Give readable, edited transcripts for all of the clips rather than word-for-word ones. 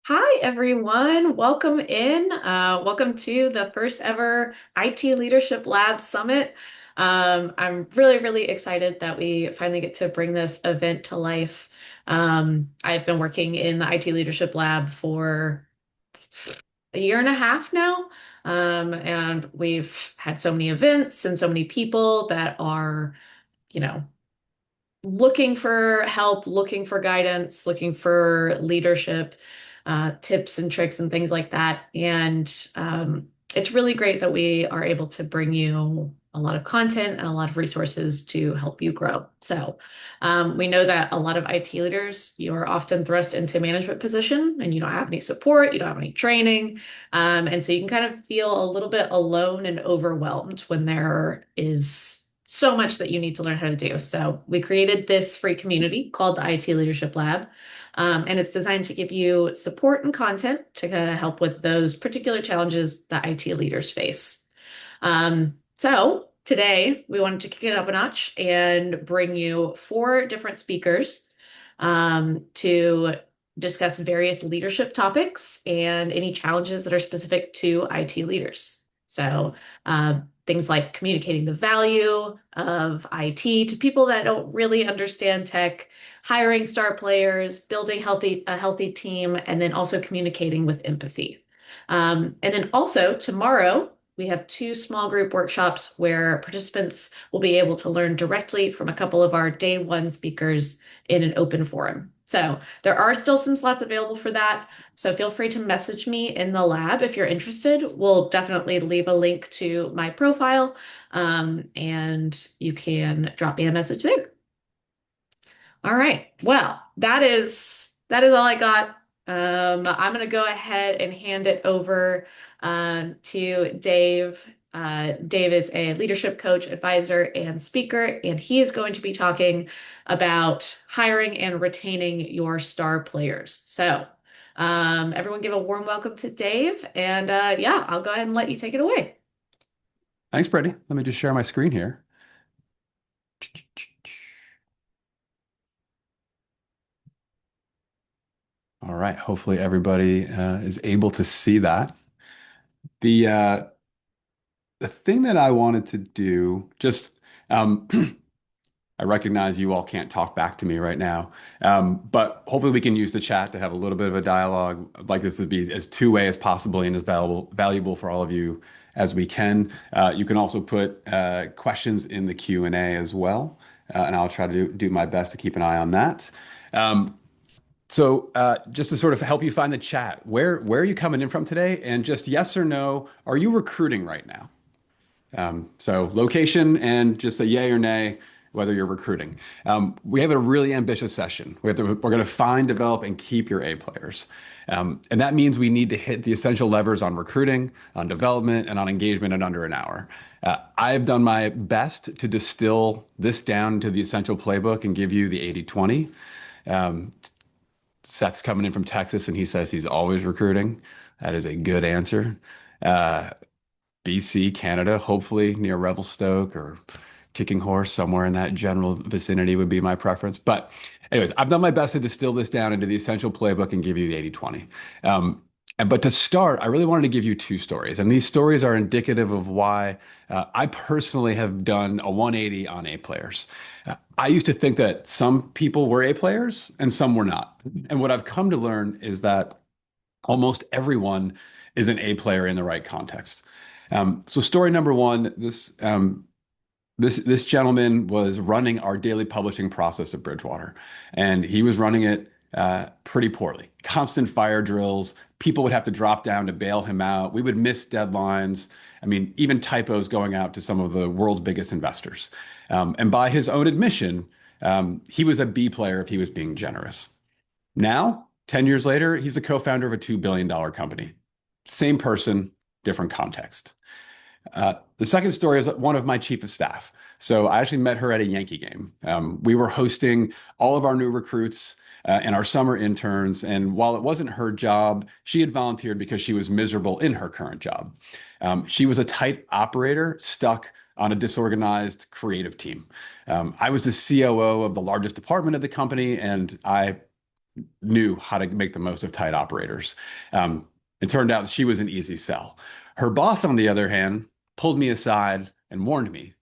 Hi, everyone. Welcome in. Welcome to the first ever IT Leadership Lab Summit. I'm really excited that we finally get to bring this event to life. I've been working in the IT Leadership Lab for a year and a half now. And we've had so many events and so many people that are, you know, looking for help, looking for guidance, looking for leadership, tips and tricks and things like that. And it's really great that we are able to bring you a lot of content and a lot of resources to help you grow. So we know that a lot of IT leaders, you are often thrust into a management position and you don't have any support, you don't have any training. And so you can kind of feel a little bit alone and overwhelmed when there is so much that you need to learn how to do. So we created this free community called the IT Leadership Lab. And it's designed to give you support and content to kind of help with those particular challenges that IT leaders face. So today we wanted to kick it up a notch and bring you four different speakers to discuss various leadership topics and any challenges that are specific to IT leaders. So, things like communicating the value of IT to people that don't really understand tech, hiring star players, building a healthy team, and then also communicating with empathy. And then also tomorrow, we have two small group workshops where participants will be able to learn directly from a couple of our day one speakers in an open forum. So there are still some slots available for that. So feel free to message me in the lab if you're interested. We'll definitely leave a link to my profile, and you can drop me a message there. All right. Well, that is all I got. I'm gonna go ahead and hand it over to Dave. Dave is a leadership coach, advisor, and speaker, and he is going to be talking about hiring and retaining your star players. So, everyone give a warm welcome to Dave, and yeah, I'll go ahead and let you take it away. Thanks, Brittany. Let me just share my screen here. All right. Hopefully everybody is able to see that. The uh, the thing that I wanted to do, just I recognize you all can't talk back to me right now, but hopefully we can use the chat to have a little bit of a dialogue. I'd like this to be as two-way as possible and as valuable for all of you as we can. You can also put questions in the Q&A as well, and I'll try to do my best to keep an eye on that. Um, So, just to sort of help you find the chat, where are you coming in from today? And just yes or no, are you recruiting right now? So location and just a yay or nay, whether you're recruiting. We have a really ambitious session. We're going to find, develop, and keep your A players. And that means we need to hit the essential levers on recruiting, on development, and on engagement in under an hour. I've done my best to distill this down to the essential playbook and give you the 80/20. Um, Seth's coming in from Texas and he says he's always recruiting. That is a good answer. Uh, BC, Canada, hopefully near Revelstoke or Kicking Horse, somewhere in that general vicinity would be my preference. But, anyways, I've done my best to distill this down into the essential playbook and give you the 80/20. But to start, I really wanted to give you two stories. And these stories are indicative of why I personally have done a 180 on A players. I used to think that some people were A players and some were not. And what I've come to learn is that almost everyone is an A player in the right context. So story number one, this gentleman was running our daily publishing process at Bridgewater, and he was running it pretty poorly. Constant fire drills. People would have to drop down to bail him out. We would miss deadlines. I mean, even typos going out to some of the world's biggest investors. And by his own admission, he was a B player if he was being generous. Now, 10 years later, he's the co-founder of a $2 billion company. Same person, different context. The second story is one of my chief of staff. So I actually met her at a Yankee game. We were hosting all of our new recruits and our summer interns. And while it wasn't her job, she had volunteered because she was miserable in her current job. She was a tight operator stuck on a disorganized creative team. I was the COO of the largest department of the company, and I knew how to make the most of tight operators. Um, it turned out she was an easy sell. Her boss, on the other hand, pulled me aside and warned me,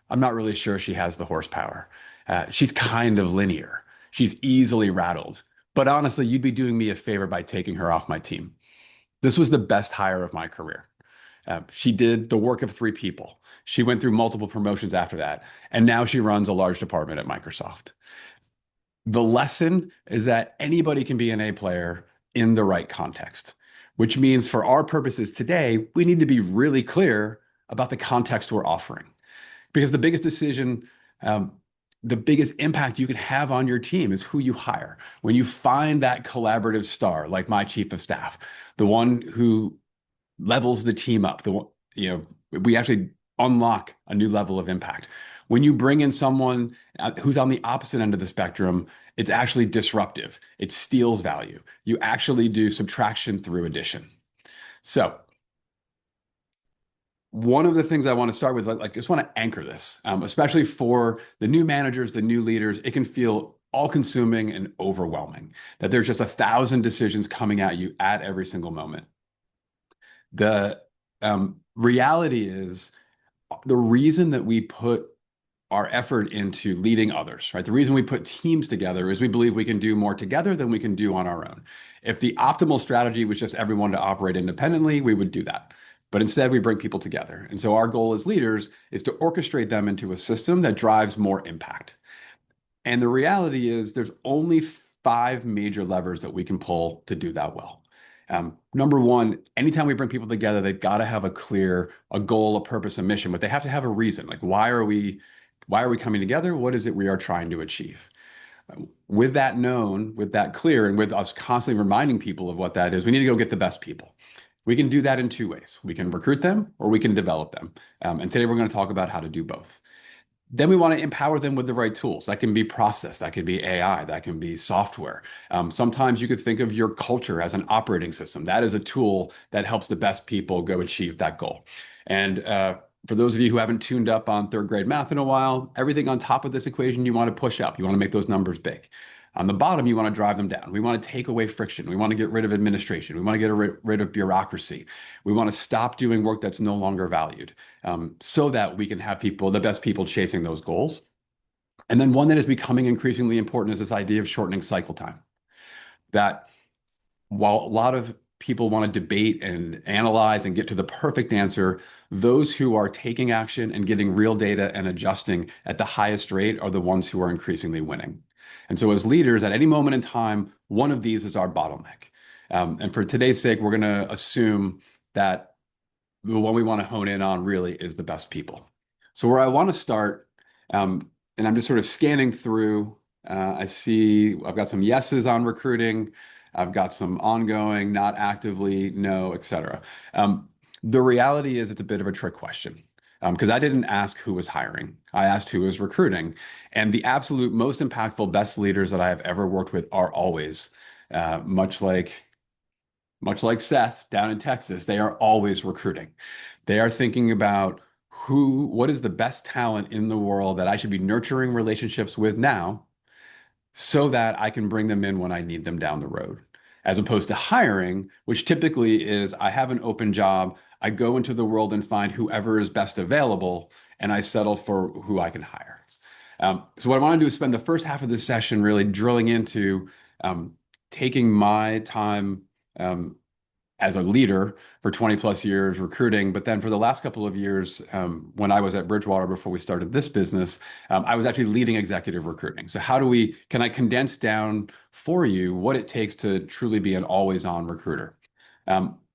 I'm not really sure she has the horsepower. She's kind of linear. She's easily rattled. But honestly, you'd be doing me a favor by taking her off my team. This was the best hire of my career. She did the work of three people. She went through multiple promotions after that, and now she runs a large department at Microsoft. The lesson is that anybody can be an A player in the right context, which means for our purposes today, we need to be really clear about the context we're offering. Because the biggest decision, um, the biggest impact you can have on your team is who you hire. When you find that collaborative star, like my chief of staff, the one who levels the team up. We actually unlock a new level of impact. When you bring in someone who's on the opposite end of the spectrum, it's actually disruptive. It steals value. You actually do subtraction through addition. So one of the things I want to start with, like, just want to anchor this, especially for the new managers, the new leaders. It can feel all-consuming and overwhelming that there's just 1,000 decisions coming at you at every single moment. The reality is the reason that we put our effort into leading others, right? The reason we put teams together is we believe we can do more together than we can do on our own. If the optimal strategy was just everyone to operate independently, we would do that. But instead, we bring people together. And so our goal as leaders is to orchestrate them into a system that drives more impact. And the reality is, there's only five major levers that we can pull to do that well. Number one, anytime we bring people together, they've got to have a goal, a purpose, a mission, but they have to have a reason. Like, why are we coming together? What is it we are trying to achieve? With that known, with that clear, and with us constantly reminding people of what that is, we need to go get the best people. We can do that in two ways. We can recruit them or we can develop them. And today we're going to talk about how to do both. Then we want to empower them with the right tools. That can be process, that can be AI, that can be software. Sometimes you could think of your culture as an operating system. That is a tool that helps the best people go achieve that goal. And for those of you who haven't tuned up on third grade math in a while, everything on top of this equation you want to push up. You want to make those numbers big. On the bottom, you want to drive them down. We want to take away friction. We want to get rid of administration. We want to get rid of bureaucracy. We want to stop doing work that's no longer valued, so that we can have people, the best people, chasing those goals. And then one that is becoming increasingly important is this idea of shortening cycle time. That while a lot of people want to debate and analyze and get to the perfect answer, those who are taking action and getting real data and adjusting at the highest rate are the ones who are increasingly winning. And so, as leaders, at any moment in time, one of these is our bottleneck. And for today's sake, we're going to assume that the one we want to hone in on really is the best people. So, where I want to start, and I'm just sort of scanning through, I see I've got some yeses on recruiting. I've got some ongoing, not actively, no, etc. The reality is it's a bit of a trick question, because I didn't ask who was hiring. I asked who was recruiting. And the absolute most impactful, best leaders that I have ever worked with are always, uh, much like much like Seth down in Texas, they are always recruiting. They are thinking about what is the best talent in the world that I should be nurturing relationships with now so that I can bring them in when I need them down the road. As opposed to hiring, which typically is I have an open job, I go into the world and find whoever is best available, and I settle for who I can hire. So what I want to do is spend the first half of this session really drilling into taking my time um, as a leader for 20 plus years recruiting. But then for the last couple of years, when I was at Bridgewater before we started this business, I was actually leading executive recruiting. So can I condense down for you what it takes to truly be an always on recruiter?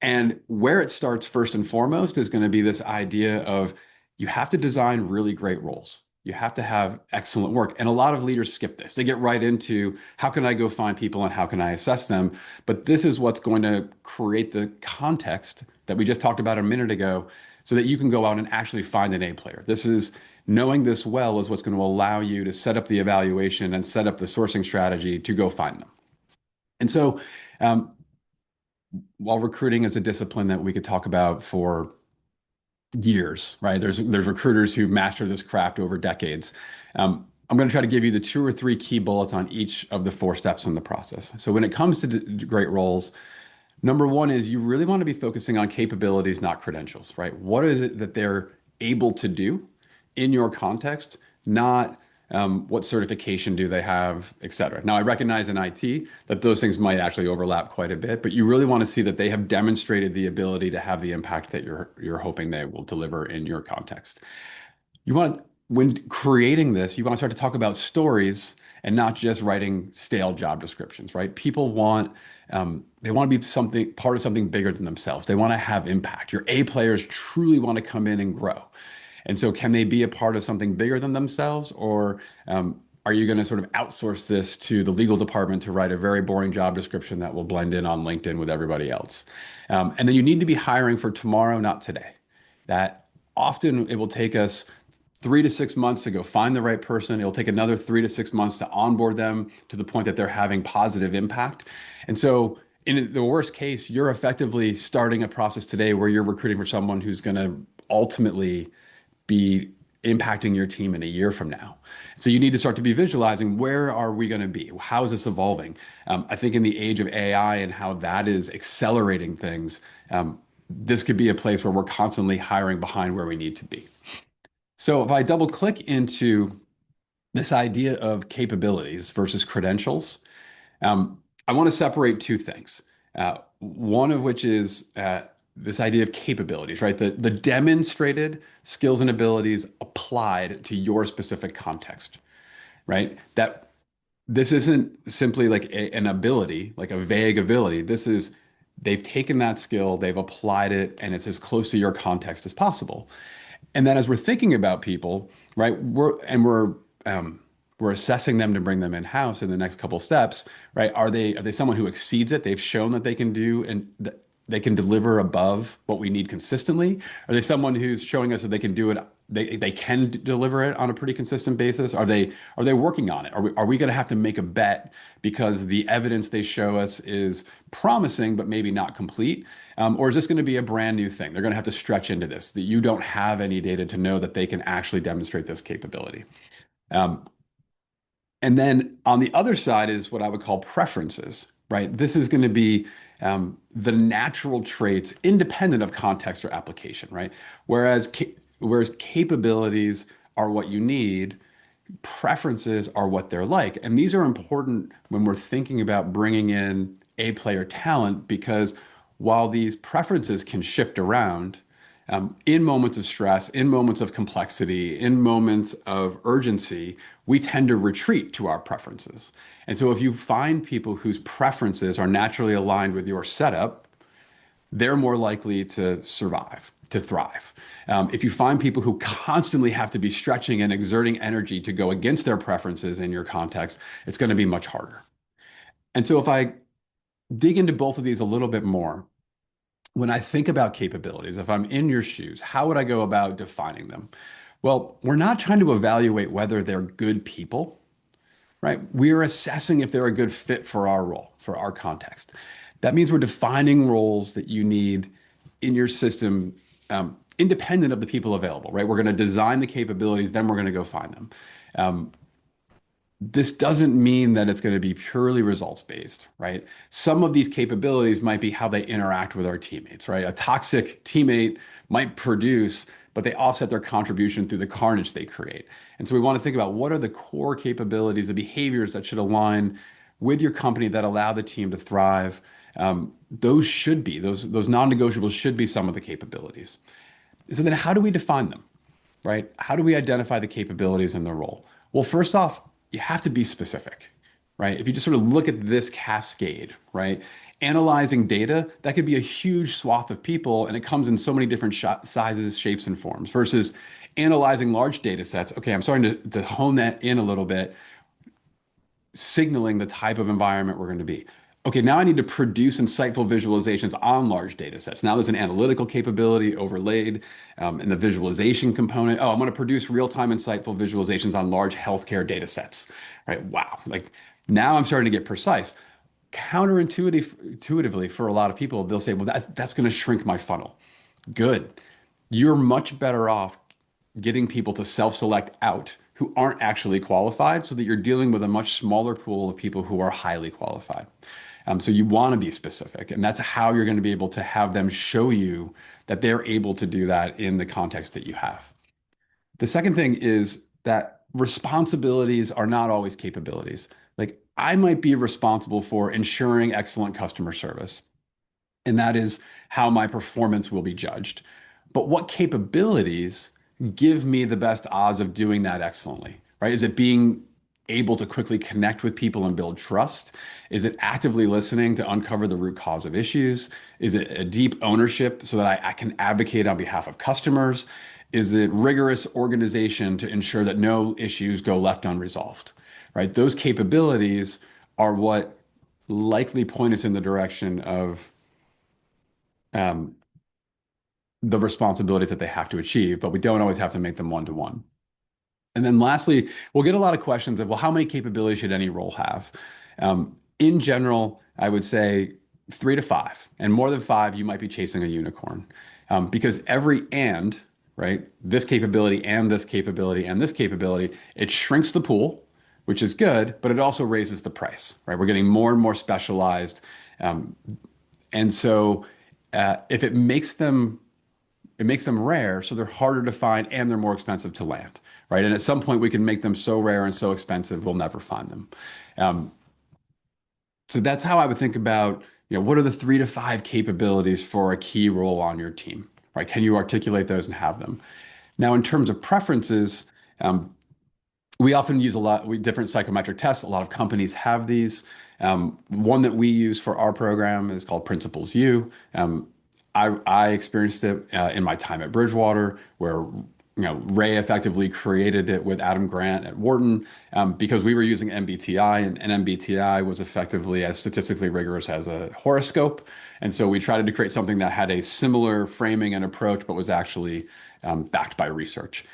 And where it starts first and foremost is going to be this idea of you have to design really great roles. You have to have excellent work. And a lot of leaders skip this. They get right into how can I go find people and how can I assess them? But this is what's going to create the context that we just talked about a minute ago so that you can go out and actually find an A player. Knowing this well is what's going to allow you to set up the evaluation and set up the sourcing strategy to go find them. And so, um, while recruiting is a discipline that we could talk about for years, right? There's recruiters who master this craft over decades. I'm going to try to give you the two or three key bullets on each of the four steps in the process. So when it comes to great roles, number one is you really want to be focusing on capabilities, not credentials, right? What is it that they're able to do in your context, not what certification do they have, et cetera. Now, I recognize in IT that those things might actually overlap quite a bit, but you really want to see that they have demonstrated the ability to have the impact that you're hoping they will deliver in your context. You want, when creating this, you want to start to talk about stories and not just writing stale job descriptions, right? People want, they want to be something, part of something bigger than themselves. They want to have impact. Your A players truly want to come in and grow. And so, can they be a part of something bigger than themselves, or are you going to sort of outsource this to the legal department to write a very boring job description that will blend in on LinkedIn with everybody else? And then you need to be hiring for tomorrow, not today. That often it will take us 3 to 6 months to go find the right person. It'll take another 3 to 6 months to onboard them to the point that they're having positive impact. And so, in the worst case, you're effectively starting a process today where you're recruiting for someone who's going to ultimately be impacting your team in a year from now. So you need to start to be visualizing, where are we going to be? How is this evolving? I think in the age of AI and how that is accelerating things, this could be a place where we're constantly hiring behind where we need to be. So if I double click into this idea of capabilities versus credentials, I want to separate two things. One of which is this idea of capabilities, right? The demonstrated skills and abilities applied to your specific context, right? That this isn't simply like an ability, like a vague ability. This is, they've taken that skill, they've applied it, and it's as close to your context as possible. And then as we're thinking about people, right, we're assessing them to bring them in house in the next couple steps, right? Are they someone who exceeds it? They've shown that they can do and they can deliver above what we need consistently. Are they someone who's showing us that they can do it? They can deliver it on a pretty consistent basis. Are they working on it? Are we going to have to make a bet because the evidence they show us is promising but maybe not complete? Or is this going to be a brand new thing? They're going to have to stretch into this, that you don't have any data to know that they can actually demonstrate this capability. Um, and then on the other side is what I would call preferences, right? This is going to be the natural traits independent of context or application, right? Whereas capabilities are what you need, preferences are what they're like. And these are important when we're thinking about bringing in A player talent, because while these preferences can shift around, in moments of stress, in moments of complexity, in moments of urgency, we tend to retreat to our preferences. And so if you find people whose preferences are naturally aligned with your setup, they're more likely to survive, to thrive. If you find people who constantly have to be stretching and exerting energy to go against their preferences in your context, it's going to be much harder. And so if I dig into both of these a little bit more, when I think about capabilities, if I'm in your shoes, how would I go about defining them? Well, we're not trying to evaluate whether they're good people, right? We're assessing if they're a good fit for our role, for our context. That means we're defining roles that you need in your system, independent of the people available, right? We're going to design the capabilities, then we're going to go find them. Um, this doesn't mean that it's going to be purely results based, right? Some of these capabilities might be how they interact with our teammates, right? A toxic teammate might produce, but they offset their contribution through the carnage they create. And so we want to think about, what are the core capabilities, the behaviors that should align with your company that allow the team to thrive. Those should be, those non-negotiables should be some of the capabilities. So then how do we define them? Right? How do we identify the capabilities in the role? Well, first off, you have to be specific, right? If you just sort of look at this cascade, right? Analyzing data, that could be a huge swath of people, and it comes in so many different sizes, shapes, and forms, versus analyzing large data sets. Okay, I'm starting to hone that in a little bit, signaling the type of environment we're going to be. Okay, now I need to produce insightful visualizations on large data sets. Now there's an analytical capability overlaid in the visualization component. Oh, I'm going to produce real-time insightful visualizations on large healthcare data sets. Right? Wow. Like, now I'm starting to get precise. Intuitively, for a lot of people, they'll say, well, that's going to shrink my funnel. Good. You're much better off getting people to self-select out who aren't actually qualified so that you're dealing with a much smaller pool of people who are highly qualified. So you want to be specific, and that's how you're going to be able to have them show you that they're able to do that in the context that you have. The second thing is that responsibilities are not always capabilities. Like I might be responsible for ensuring excellent customer service, and that is how my performance will be judged. But what capabilities give me the best odds of doing that excellently, right? Is it being able to quickly connect with people and build trust? Is it actively listening to uncover the root cause of issues? Is it a deep ownership so that I can advocate on behalf of customers? Is it rigorous organization to ensure that no issues go left unresolved, right? Those capabilities are what likely point us in the direction of um, the responsibilities that they have to achieve, but we don't always have to make them one to one. And then lastly, we'll get a lot of questions of, well, how many capabilities should any role have? In general, I would say 3 to 5, and more than 5, you might be chasing a unicorn, because every and, right, this capability and this capability and this capability, it shrinks the pool, which is good, but it also raises the price, right? We're getting more and more specialized. Um, and so if it makes them rare, so they're harder to find and they're more expensive to land, right? And at some point, we can make them so rare and so expensive, we'll never find them. Um, so that's how I would think about, what are the 3 to 5 capabilities for a key role on your team, right? Can you articulate those and have them? Now, in terms of preferences, um, we often use different psychometric tests. A lot of companies have these. One that we use for our program is called Principles U. I experienced it in my time at Bridgewater, where Ray effectively created it with Adam Grant at Wharton, because we were using MBTI, and MBTI was effectively as statistically rigorous as a horoscope. And so we tried to create something that had a similar framing and approach, but was actually backed by research.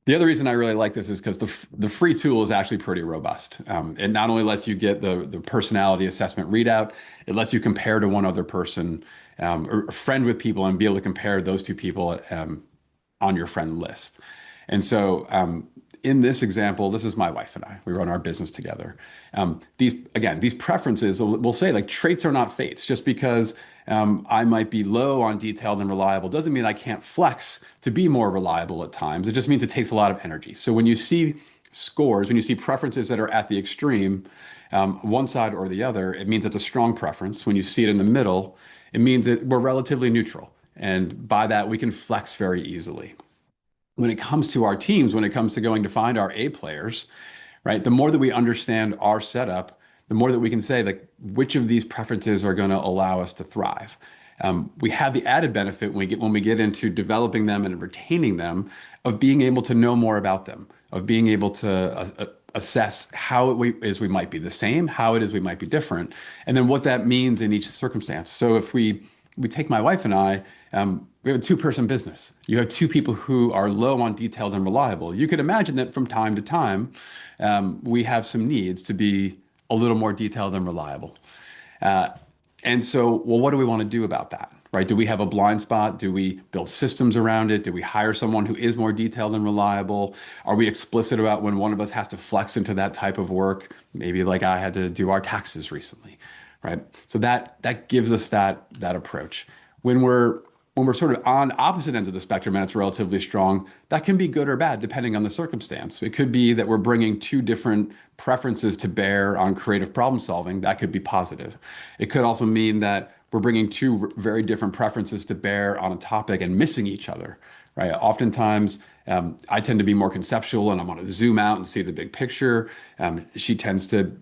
The other reason I really like this is because the free tool is actually pretty robust. It not only lets you get the personality assessment readout, it lets you compare to one other person, or friend with people, and be able to compare those two people on your friend list. And so in this example, this is my wife and I. We run our business together. These preferences, we'll say like traits are not fates. Just because I might be low on detailed and reliable doesn't mean I can't flex to be more reliable at times. It just means it takes a lot of energy. So when you see scores, when you see preferences that are at the extreme, one side or the other, it means it's a strong preference. When you see it in the middle, it means that we're relatively neutral. And by that, we can flex very easily. When it comes to our teams, when it comes to going to find our A players, right? The more that we understand our setup, the more that we can say like which of these preferences are going to allow us to thrive. We have the added benefit when we get into developing them and retaining them of being able to know more about them, of being able to assess how we might be the same, how it is we might be different, and then what that means in each circumstance. So if we take my wife and I, we have a two-person business. You have two people who are low on detailed and reliable. You could imagine that from time to time, we have some needs to be a little more detailed and reliable. Uh, and so, well, what do we want to do about that? Right? Do we have a blind spot? Do we build systems around it? Do we hire someone who is more detailed and reliable? Are we explicit about when one of us has to flex into that type of work? Maybe like I had to do our taxes recently, right? So that gives us that approach. When we're sort of on opposite ends of the spectrum and it's relatively strong, that can be good or bad depending on the circumstance. It could be that we're bringing two different preferences to bear on creative problem solving. That could be positive. It could also mean that we're bringing two very different preferences to bear on a topic and missing each other, right? Oftentimes, I tend to be more conceptual and I want to zoom out and see the big picture. She tends to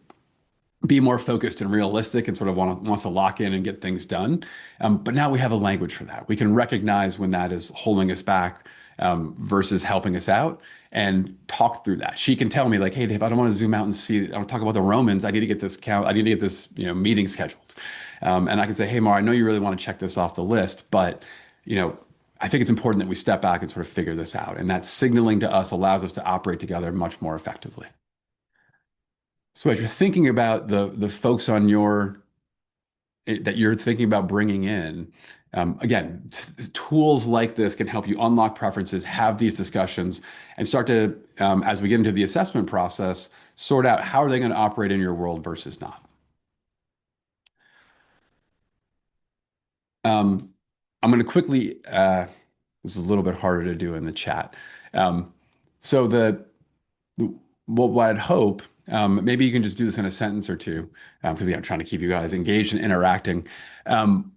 be more focused and realistic and sort of wants to lock in and get things done. But now we have a language for that. We can recognize when that is holding us back, versus helping us out, and talk through that. She can tell me like, "Hey, Dave, I don't want to zoom out and see. I want to talk about the Romans. I need to get this count. I need to get this, meeting scheduled." And I can say, "Hey, Mar, I know you really want to check this off the list, but you know." I think it's important that we step back and sort of figure this out. And that signaling to us allows us to operate together much more effectively. So as you're thinking about the folks on your that you're thinking about bringing in, again, tools like this can help you unlock preferences, have these discussions, and start to, as we get into the assessment process, sort out how are they going to operate in your world versus not. Um, I'm going to quickly, this is a little bit harder to do in the chat. Um, so what I'd hope, maybe you can just do this in a sentence or two, because yeah, I'm trying to keep you guys engaged and interacting. Um,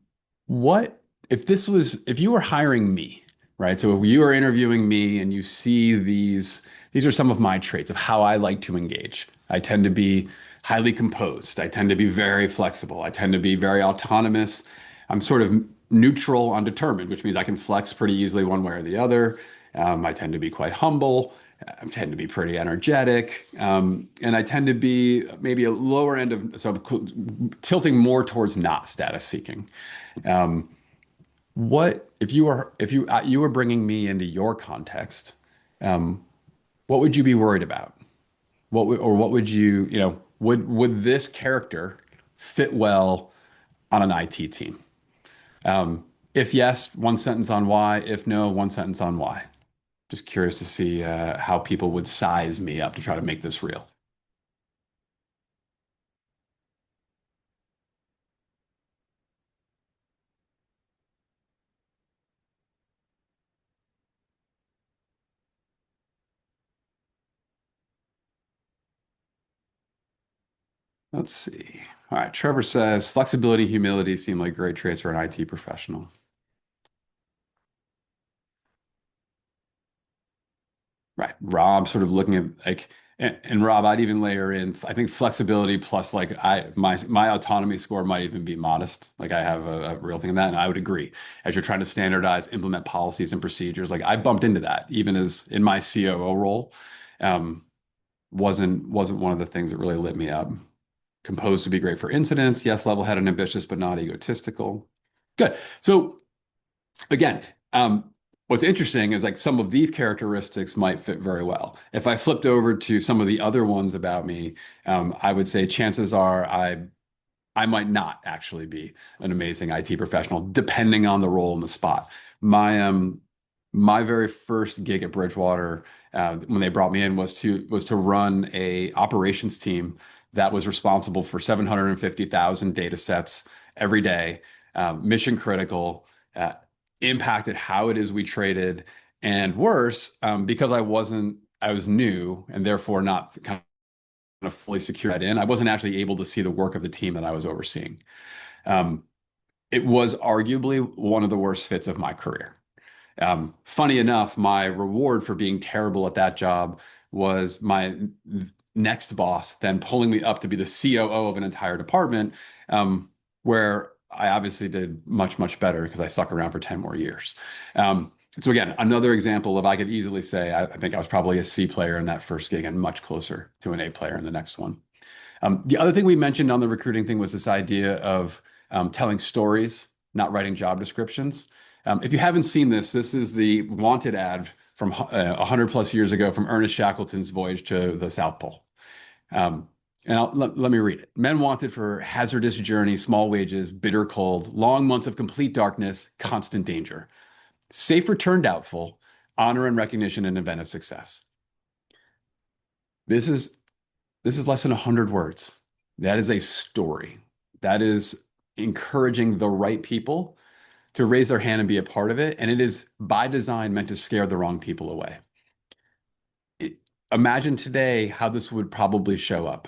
what if you were hiring me, right? So if you are interviewing me and you see these are some of my traits of how I like to engage. I tend to be highly composed. I tend to be very flexible. I tend to be very autonomous. I'm sort of neutral, undetermined, which means I can flex pretty easily one way or the other. I tend to be quite humble. I tend to be pretty energetic, and I tend to be maybe a lower end of so tilting more towards not status seeking. Um, what if you were bringing me into your context? Um, what would you be worried about? What would would this character fit well on an IT team? If yes, one sentence on why. If no, one sentence on why. Just curious to see how people would size me up to try to make this real. Let's see. All right, Trevor says flexibility, humility seem like great traits for an IT professional. Right. Rob sort of looking at like and Rob, I'd even layer in I think flexibility plus like my autonomy score might even be modest. Like I have a real thing in that, and I would agree. As you're trying to standardize, implement policies and procedures, like I bumped into that even as in my COO role. Um, wasn't one of the things that really lit me up. Composed would be great for incidents. Yes, level-headed and ambitious, but not egotistical. Good. So again, what's interesting is like some of these characteristics might fit very well. If I flipped over to some of the other ones about me, I would say chances are I might not actually be an amazing IT professional, depending on the role and the spot. My very first gig at Bridgewater, when they brought me in, was to run a operations team that was responsible for 750,000 data sets every day, mission critical, uh, impacted how it is we traded, and worse, because I was new and therefore not kind of fully secure that in. I wasn't actually able to see the work of the team that I was overseeing. Um, it was arguably one of the worst fits of my career. Funny enough, my reward for being terrible at that job was my next boss then pulling me up to be the COO of an entire department, where I obviously did much, much better because I stuck around for 10 more years. So again, another example of I could easily say I think I was probably a C player in that first gig and much closer to an A player in the next one. The other thing we mentioned on the recruiting thing was this idea of telling stories, not writing job descriptions. If you haven't seen this, this is the wanted ad from 100 plus years ago from Ernest Shackleton's voyage to the South Pole. Um, and let me read it. Men wanted for hazardous journey, small wages, bitter cold, long months of complete darkness, constant danger. Safe return doubtful, honor and recognition and event of success. This is This is less than 100 words. That is a story. That is encouraging the right people to raise their hand and be a part of it. And it is by design meant to scare the wrong people away. It, imagine today how this would probably show up.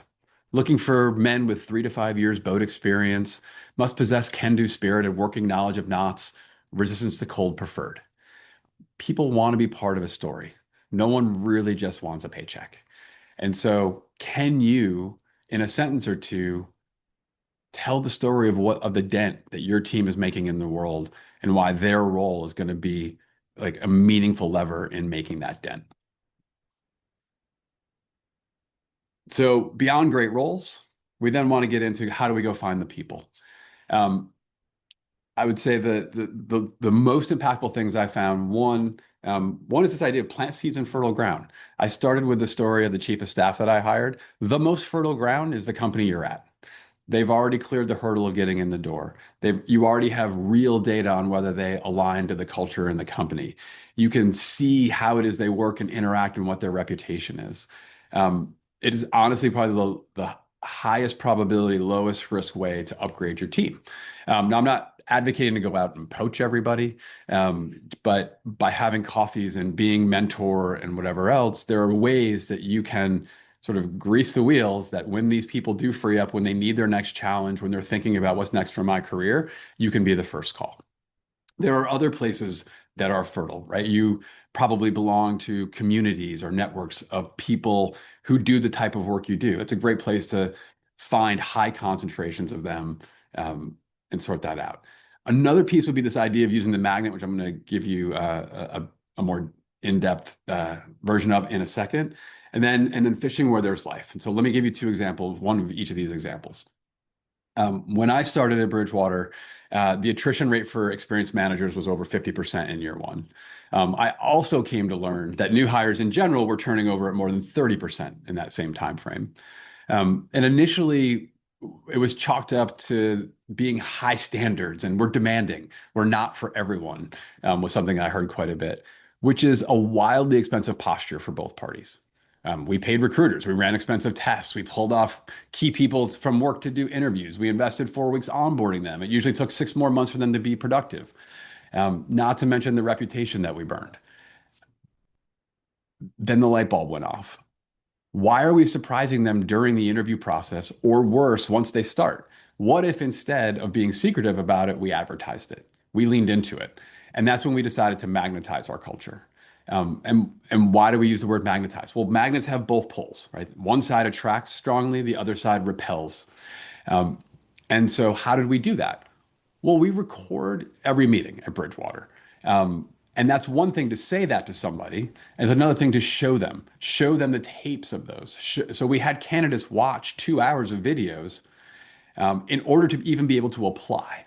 Looking for men with 3 to 5 years boat experience, must possess can-do spirit and working knowledge of knots, resistance to cold preferred. People want to be part of a story. No one really just wants a paycheck. And so, can you, in a sentence or two, tell the story of what of the dent that your team is making in the world and why their role is going to be like a meaningful lever in making that dent? So, beyond great roles, we then want to get into how do we go find the people? Um, I would say the most impactful things I found one is this idea of plant seeds in fertile ground. I started with the story of the chief of staff that I hired. The most fertile ground is the company you're at. They've already cleared the hurdle of getting in the door. You already have real data on whether they align to the culture in the company. You can see how it is they work and interact and what their reputation is. It is honestly probably the highest probability, lowest risk way to upgrade your team. Now, I'm not advocating to go out and poach everybody, but by having coffees and being mentor and whatever else, there are ways that you can sort of grease the wheels that when these people do free up, when they need their next challenge, when they're thinking about what's next for my career, you can be the first call. There are other places that are fertile, right? You probably belong to communities or networks of people who do the type of work you do. It's a great place to find high concentrations of them, and sort that out. Another piece would be this idea of using the magnet, which I'm going to give you a more in-depth version of in a second, and then fishing where there's life. And so let me give you two examples, one of each of these examples. When I started at Bridgewater, the attrition rate for experienced managers was over 50% in year one. I also came to learn that new hires in general were turning over at more than 30% in that same time frame. And initially, it was chalked up to being high standards and we're demanding. We're not for everyone, was something I heard quite a bit, which is a wildly expensive posture for both parties. We paid recruiters. We ran expensive tests. We pulled off key people from work to do interviews. We invested 4 weeks onboarding them. It usually took 6 more months for them to be productive. Not to mention the reputation that we burned. Then the light bulb went off. Why are we surprising them during the interview process, or worse, once they start? What if instead of being secretive about it, we advertised it? We leaned into it. And that's when we decided to magnetize our culture. And why do we use the word magnetize? Well, magnets have both poles, right? One side attracts strongly, the other side repels. Um, and so, how did we do that? Well, we record every meeting at Bridgewater. And that's one thing to say that to somebody, and it's another thing to show them the tapes of those. So we had candidates watch 2 hours of videos in order to even be able to apply.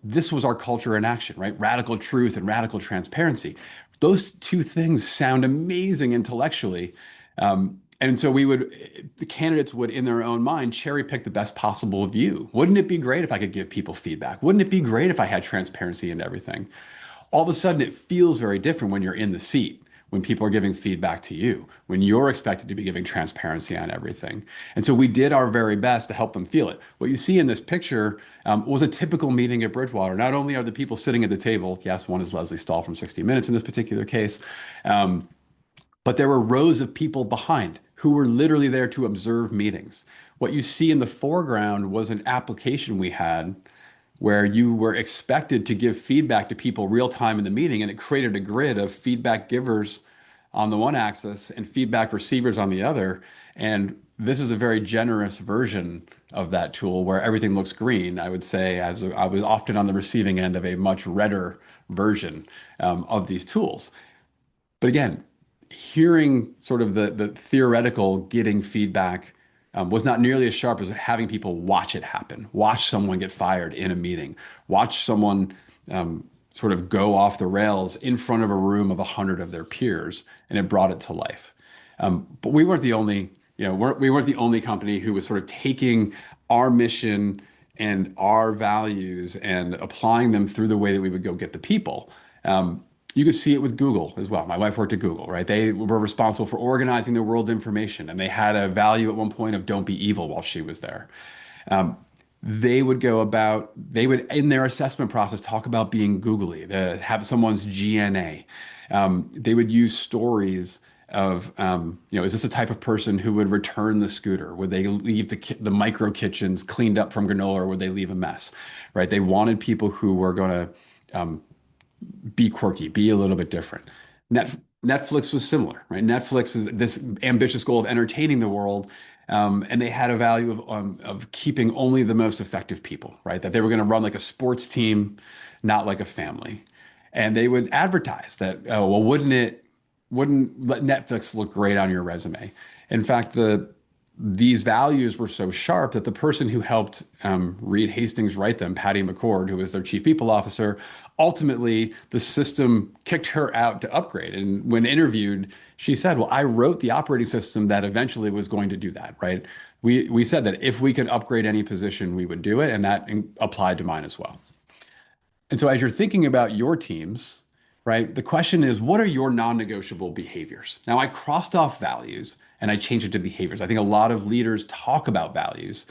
This was our culture in action, right? Radical truth and radical transparency. Those two things sound amazing intellectually. And so the candidates would, in their own mind, cherry pick the best possible view. Wouldn't it be great if I could give people feedback? Wouldn't it be great if I had transparency into everything? All of a sudden, it feels very different when you're in the seat, when people are giving feedback to you, when you're expected to be giving transparency on everything. And so we did our very best to help them feel it. What you see in this picture was a typical meeting at Bridgewater. Not only are the people sitting at the table, yes, one is Leslie Stahl from 60 Minutes in this particular case, but there were rows of people behind who were literally there to observe meetings. What you see in the foreground was an application we had where you were expected to give feedback to people real time in the meeting, and it created a grid of feedback givers on the one axis and feedback receivers on the other. And this is a very generous version of that tool where everything looks green, I would say, as I was often on the receiving end of a much redder version of these tools. But again, hearing sort of the theoretical getting feedback was not nearly as sharp as having people watch it happen, watch someone get fired in a meeting, watch someone sort of go off the rails in front of a room of 100 of their peers, and it brought it to life. But we weren't the only, we weren't the only company who was sort of taking our mission and our values and applying them through the way that we would go get the people. You could see it with Google as well. My wife worked at Google, right? They were responsible for organizing the world's information, and they had a value at one point of don't be evil while she was there. Um, they would, in their assessment process, talk about being googly, have someone's GNA. They would use stories of, is this a type of person who would return the scooter? Would they leave the micro kitchens cleaned up from granola, or would they leave a mess, right? They wanted people who were going to be quirky, be a little bit different. Netflix was similar, right? Netflix is this ambitious goal of entertaining the world, and they had a value of keeping only the most effective people, right? That they were going to run like a sports team, not like a family. And they would advertise that, oh, well, wouldn't let Netflix look great on your resume? In fact, these values were so sharp that the person who helped Reed Hastings write them, Patty McCord, who was their chief people officer, ultimately the system kicked her out to upgrade. And when interviewed, she said, well, I wrote the operating system that eventually was going to do that, right? We said that if we could upgrade any position, we would do it, and that applied to mine as well. And so as you're thinking about your teams, right, the question is, what are your non-negotiable behaviors? Now, I crossed off values and I changed it to behaviors. I think a lot of leaders talk about values,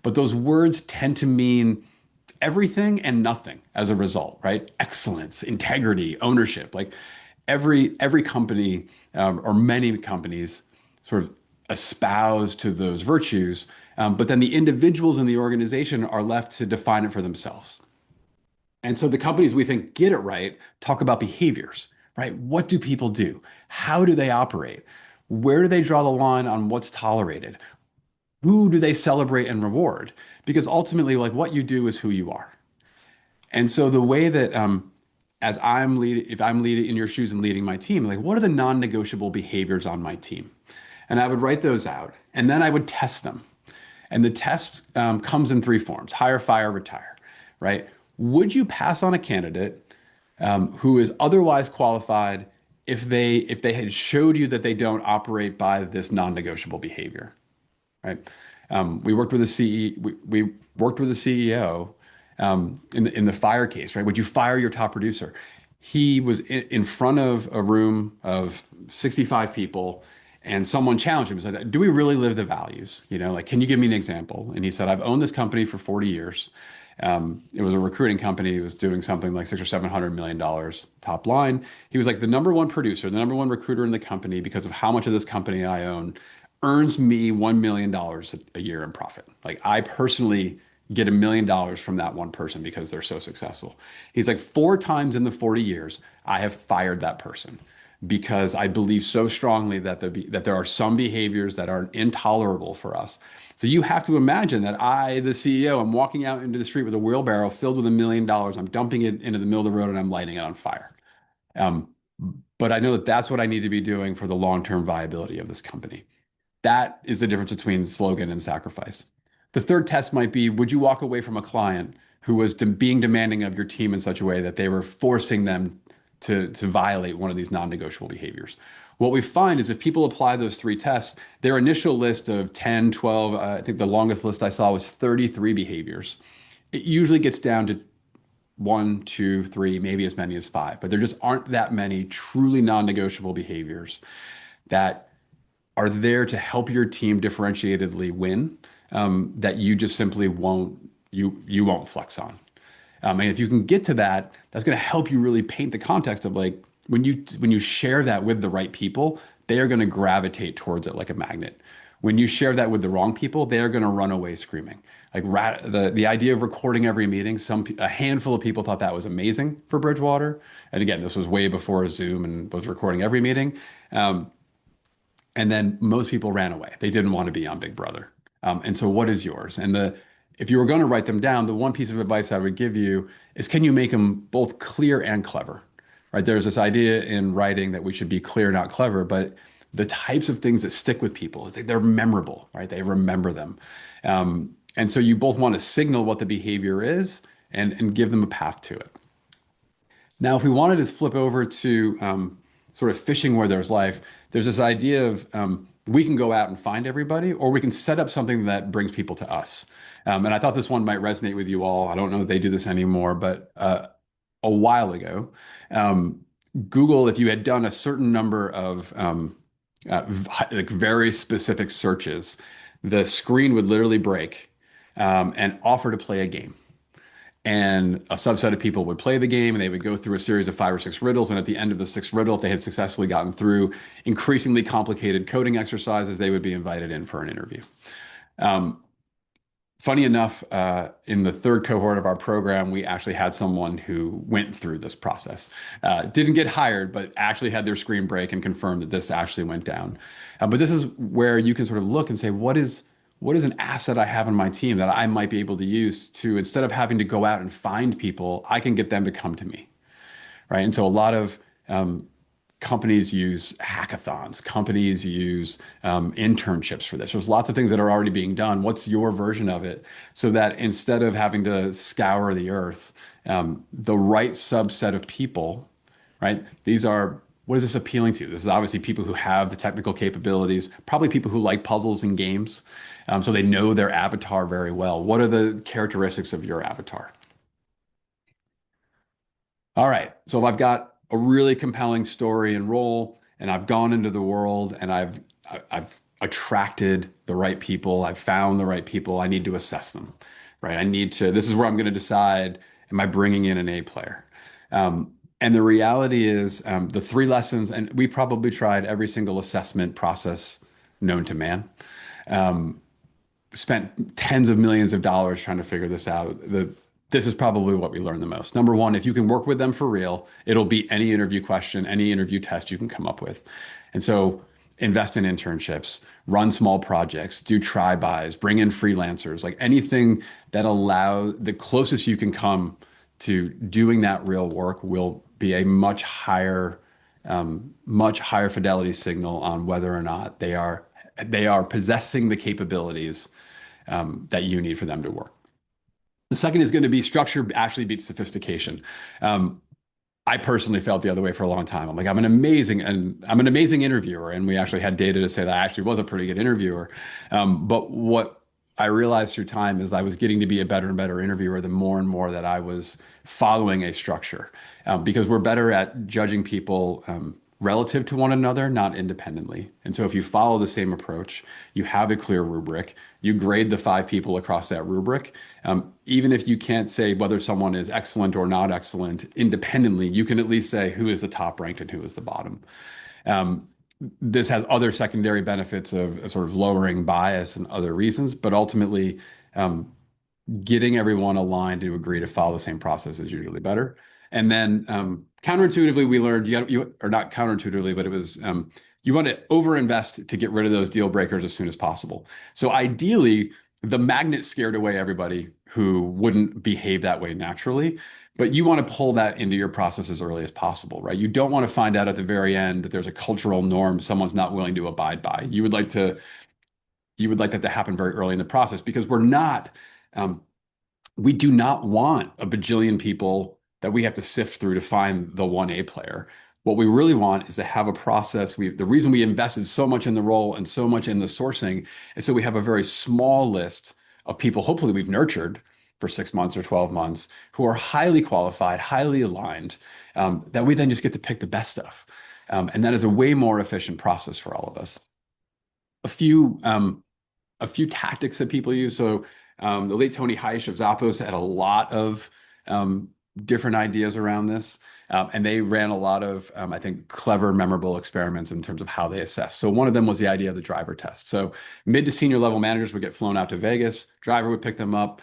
but those words tend to mean everything and nothing as a result, right? Excellence, integrity, ownership. Like every company or many companies sort of espouse to those virtues, but then the individuals in the organization are left to define it for themselves. And so the companies we think get it right talk about behaviors, right? What do people do? How do they operate? Where do they draw the line on what's tolerated? Who do they celebrate and reward? Because ultimately, like what you do is who you are. And so the way that as I'm leading, if I'm leading in your shoes and leading my team, like what are the non-negotiable behaviors on my team? And I would write those out, and then I would test them. And the test comes in three forms: hire, fire, retire, right? Would you pass on a candidate who is otherwise qualified if they had showed you that they don't operate by this non-negotiable behavior, right? We worked with a CE, we worked with a CEO in the fire case, right? Would you fire your top producer? He was in front of a room of 65 people, and someone challenged him and said, "Do we really live the values? You know, like, can you give me an example?" And he said, "I've owned this company for 40 years. It was a recruiting company. He was doing something like $600 or $700 million top line. He was like the number one producer, the number one recruiter in the company because of how much of this company I own earns me $1 million a year in profit. Like I personally get $1 million from that one person because they're so successful." He's like, four times in the 40 years, I have fired that person because I believe so strongly that there are some behaviors that are intolerable for us. So you have to imagine that I, the CEO, I'm walking out into the street with a wheelbarrow filled with $1 million. I'm dumping it into the middle of the road and I'm lighting it on fire. Um, but I know that that's what I need to be doing for the long-term viability of this company. That is the difference between slogan and sacrifice. The third test might be, would you walk away from a client who was being demanding of your team in such a way that they were forcing them to violate one of these non-negotiable behaviors? What we find is if people apply those three tests, their initial list of 10, 12, I think the longest list I saw was 33 behaviors. It usually gets down to one, two, three, maybe as many as five, but there just aren't that many truly non-negotiable behaviors that are there to help your team differentiatedly win, that you just simply won't flex on. And if you can get to that, that's going to help you really paint the context of like when you share that with the right people, they are going to gravitate towards it like a magnet. When you share that with the wrong people, they are going to run away screaming. Like the idea of recording every meeting, a handful of people thought that was amazing for Bridgewater. And again, this was way before Zoom and was recording every meeting. And then most people ran away. They didn't want to be on Big Brother. And so, what is yours? If you were going to write them down, the one piece of advice I would give you is, can you make them both clear and clever? Right? There's this idea in writing that we should be clear, not clever, but the types of things that stick with people, it's like they're memorable, right? They remember them. And so you both want to signal what the behavior is and give them a path to it. Now, if we wanted to flip over to sort of fishing where there's life, there's this idea of we can go out and find everybody, or we can set up something that brings people to us. And I thought this one might resonate with you all. I don't know if they do this anymore, but a while ago, um, Google, if you had done a certain number of like very specific searches, the screen would literally break and offer to play a game. And a subset of people would play the game and they would go through a series of five or six riddles. And at the end of the sixth riddle, if they had successfully gotten through increasingly complicated coding exercises, they would be invited in for an interview. Um, Funny enough, in the third cohort of our program, we actually had someone who went through this process. Didn't get hired, but actually had their screen break and confirmed that this actually went down. But this is where you can sort of look and say, what is an asset I have in my team that I might be able to use to, instead of having to go out and find people, I can get them to come to me, right? And so a lot of companies use hackathons, companies use internships for this. There's lots of things that are already being done. What's your version of it? So that instead of having to scour the earth, the right subset of people, right? These are what is this appealing to? This is obviously people who have the technical capabilities, probably people who like puzzles and games. So they know their avatar very well. What are the characteristics of your avatar? All right. So if I've got a really compelling story and role, and I've gone into the world and I've attracted the right people, I've found the right people, I need to assess them, right? I need to, this is where I'm going to decide, am I bringing in an A player? And the reality is, the three lessons, and we probably tried every single assessment process known to man. Um, Spent tens of millions of dollars trying to figure this out. This is probably what we learned the most. Number one, if you can work with them for real, it'll beat any interview question, any interview test you can come up with. And so invest in internships, run small projects, do try buys, bring in freelancers, like anything that allows the closest you can come to doing that real work will be a much higher fidelity signal on whether or not they are possessing the capabilities that you need for them to work. The second is going to be structure actually beats sophistication. Um, I personally felt the other way for a long time. I'm an amazing interviewer, and we actually had data to say that I actually was a pretty good interviewer. But what I realized through time is I was getting to be a better and better interviewer the more and more that I was following a structure, because we're better at judging people relative to one another, not independently. And so if you follow the same approach, you have a clear rubric, you grade the five people across that rubric. Even if you can't say whether someone is excellent or not excellent independently, you can at least say who is the top ranked and who is the bottom. Um, this has other secondary benefits of sort of lowering bias and other reasons, but ultimately, um, getting everyone aligned to agree to follow the same process is usually better. And then counterintuitively, we learned or not counterintuitively, but it was you want to overinvest to get rid of those deal breakers as soon as possible. So ideally, the magnet scared away everybody who wouldn't behave that way naturally. But you want to pull that into your process as early as possible, right? You don't want to find out at the very end that there's a cultural norm someone's not willing to abide by. You would like that to happen very early in the process because um, we do not want a bajillion people that we have to sift through to find the one A player. What we really want is to have a process. The reason we invested so much in the role and so much in the sourcing is so we have a very small list of people, hopefully we've nurtured for 6 months or 12 months, who are highly qualified, highly aligned, that we then just get to pick the best stuff. And that is a way more efficient process for all of us. A few a few tactics that people use. So the late Tony Heish of Zappos had a lot of um, different ideas around this. And they ran a lot of, I think, clever, memorable experiments in terms of how they assess. So one of them was the idea of the driver test. So mid to senior level managers would get flown out to Vegas. Driver would pick them up.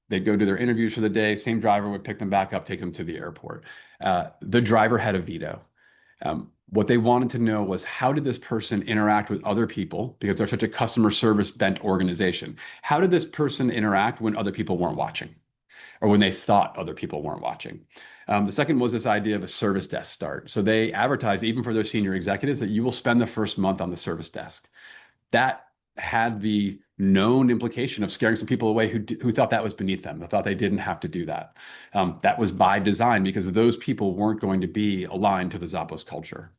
They'd go do their interviews for the day. Same driver would pick them back up, take them to the airport. The driver had a veto. What they wanted to know was how did this person interact with other people because they're such a customer service bent organization? How did this person interact when other people weren't watching or when they thought other people weren't watching? The second was this idea of a service desk start. So they advertised, even for their senior executives, that you will spend the first month on the service desk. That had the known implication of scaring some people away who thought that was beneath them. They thought they didn't have to do that. That was by design because those people weren't going to be aligned to the Zappos culture.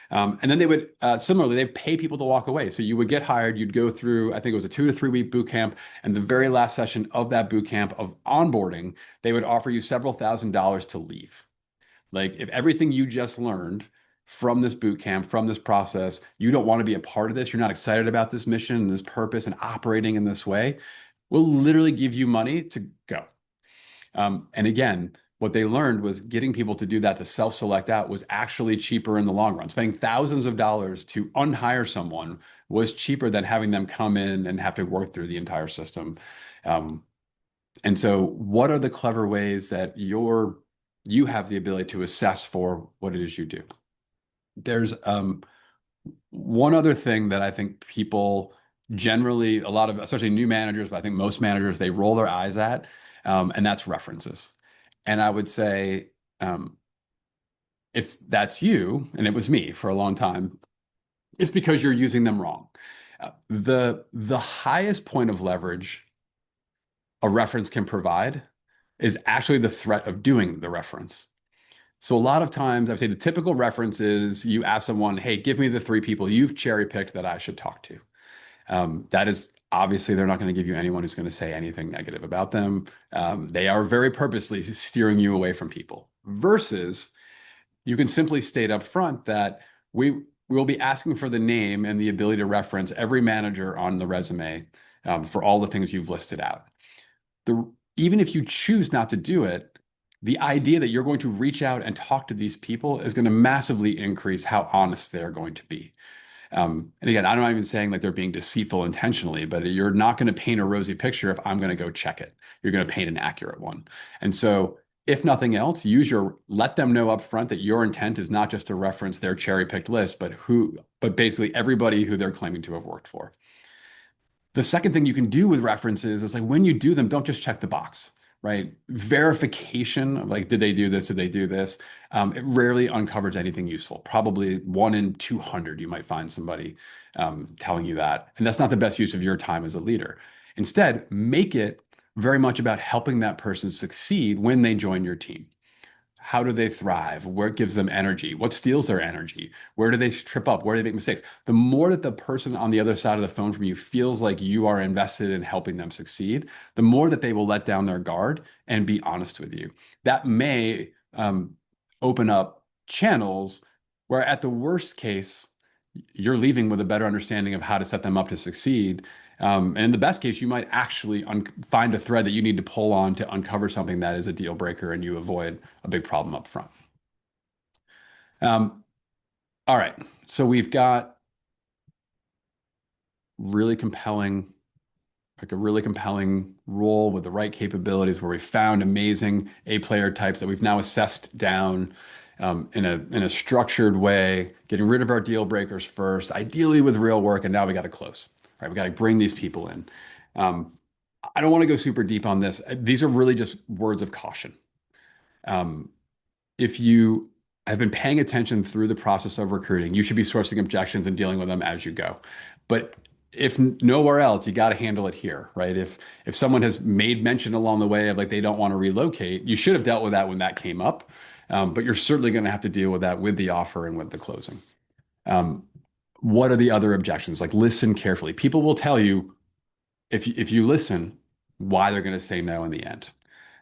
And then they would similarly, they'd pay people to walk away. So you would get hired, you'd go through, I think it was a 2 to 3 week boot camp, and the very last session of that boot camp of onboarding, they would offer you several $1,000s to leave. Like if everything you just learned from this boot camp, from this process, you don't want to be a part of this, you're not excited about this mission and this purpose and operating in this way, we'll literally give you money to go. And again, what they learned was getting people to do that to self-select out was actually cheaper in the long run. Spending thousands of dollars to unhire someone was cheaper than having them come in and have to work through the entire system. Um, and so, what are the clever ways that you have the ability to assess for what it is you do? There's one other thing that I think people generally, a lot of, especially new managers, but I think most managers, they roll their eyes at, and that's references. And I would say, um, if that's you, and it was me for a long time, it's because you're using them wrong. The highest point of leverage a reference can provide is actually the threat of doing the reference. So a lot of times, I would say the typical reference is you ask someone, "Hey, give me the three people you've cherry picked that I should talk to." That is obviously they're not going to give you anyone who's going to say anything negative about them. They are very purposely steering you away from people. Versus, you can simply state up front that we will be asking for the name and the ability to reference every manager on the resume for all the things you've listed out. Even if you choose not to do it, the idea that you're going to reach out and talk to these people is going to massively increase how honest they're going to be. And again, I'm not even saying like they're being deceitful intentionally, but you're not going to paint a rosy picture if I'm going to go check it. You're going to paint an accurate one. And so, if nothing else, let them know up front that your intent is not just to reference their cherry picked list, but basically everybody who they're claiming to have worked for. The second thing you can do with references is like when you do them, don't just check the box, right? Verification of like, did they do this? Did they do this? It rarely uncovers anything useful. Probably 1 in 200, you might find somebody telling you that. And that's not the best use of your time as a leader. Instead, make it very much about helping that person succeed when they join your team. How do they thrive? Where gives them energy? What steals their energy? Where do they trip up? Where do they make mistakes? The more that the person on the other side of the phone from you feels like you are invested in helping them succeed, the more that they will let down their guard and be honest with you. That may open up channels where, at the worst case, you're leaving with a better understanding of how to set them up to succeed. And in the best case, you might actually find a thread that you need to pull on to uncover something that is a deal breaker and you avoid a big problem up front. Um, all right. So we've got really compelling, like a really compelling role with the right capabilities where we found amazing A player types that we've now assessed down in a structured way, getting rid of our deal breakers first, ideally with real work, and now we got to close. Right, we got to bring these people in. Um, I don't want to go super deep on this. These are really just words of caution. Um, if you have been paying attention through the process of recruiting, you should be sourcing objections and dealing with them as you go. But if nowhere else, you got to handle it here, right? If someone has made mention along the way of like they don't want to relocate, you should have dealt with that when that came up. But you're certainly going to have to deal with that with the offer and with the closing. Um, what are the other objections? Like listen carefully. People will tell you if you listen why they're going to say no in the end.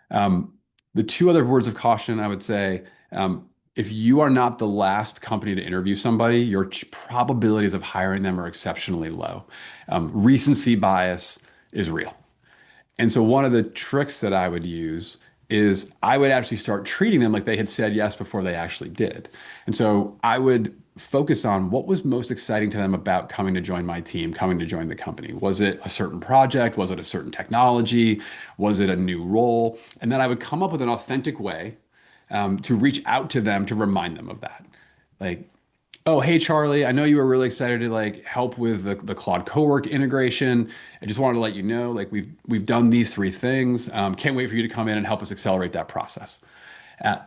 Um, the two other words of caution, I would say, if you are not the last company to interview somebody, your probabilities of hiring them are exceptionally low. Recency bias is real. And so one of the tricks that I would use is I would actually start treating them like they had said yes before they actually did. And so I would focus on what was most exciting to them about coming to join my team, coming to join the company. Was it a certain project? Was it a certain technology? Was it a new role? And then I would come up with an authentic way to reach out to them to remind them of that. Like, oh, hey Charlie, I know you were really excited to like help with the Claude Cowork integration. I just wanted to let you know, like we've done these three things. Can't wait for you to come in and help us accelerate that process. Uh,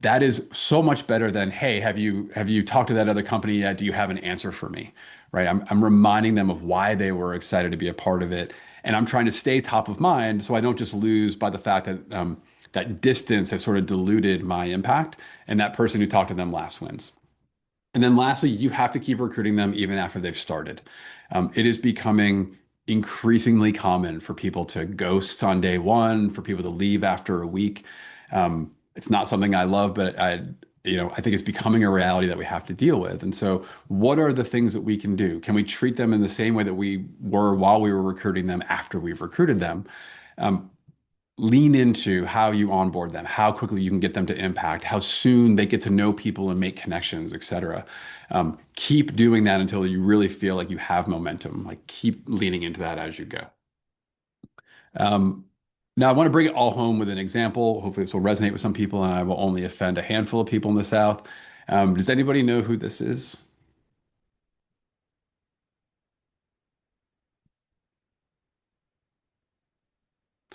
that is so much better than, hey, have you talked to that other company yet? Do you have an answer for me? Right? I'm reminding them of why they were excited to be a part of it, and I'm trying to stay top of mind so I don't just lose by the fact that that distance has sort of diluted my impact, and that person who talked to them last wins. And then lastly, you have to keep recruiting them even after they've started. It is becoming increasingly common for people to ghost on day one, for people to leave after a week. It's not something I love, but I think it's becoming a reality that we have to deal with. And so, what are the things that we can do? Can we treat them in the same way that we were while we were recruiting them after we've recruited them? Um, Lean into how you onboard them, how quickly you can get them to impact, how soon they get to know people and make connections, et cetera. Keep doing that until you really feel like you have momentum. Like keep leaning into that as you go. Um, Now, I want to bring it all home with an example. Hopefully, this will resonate with some people, and I will only offend a handful of people in the South. Does anybody know who this is?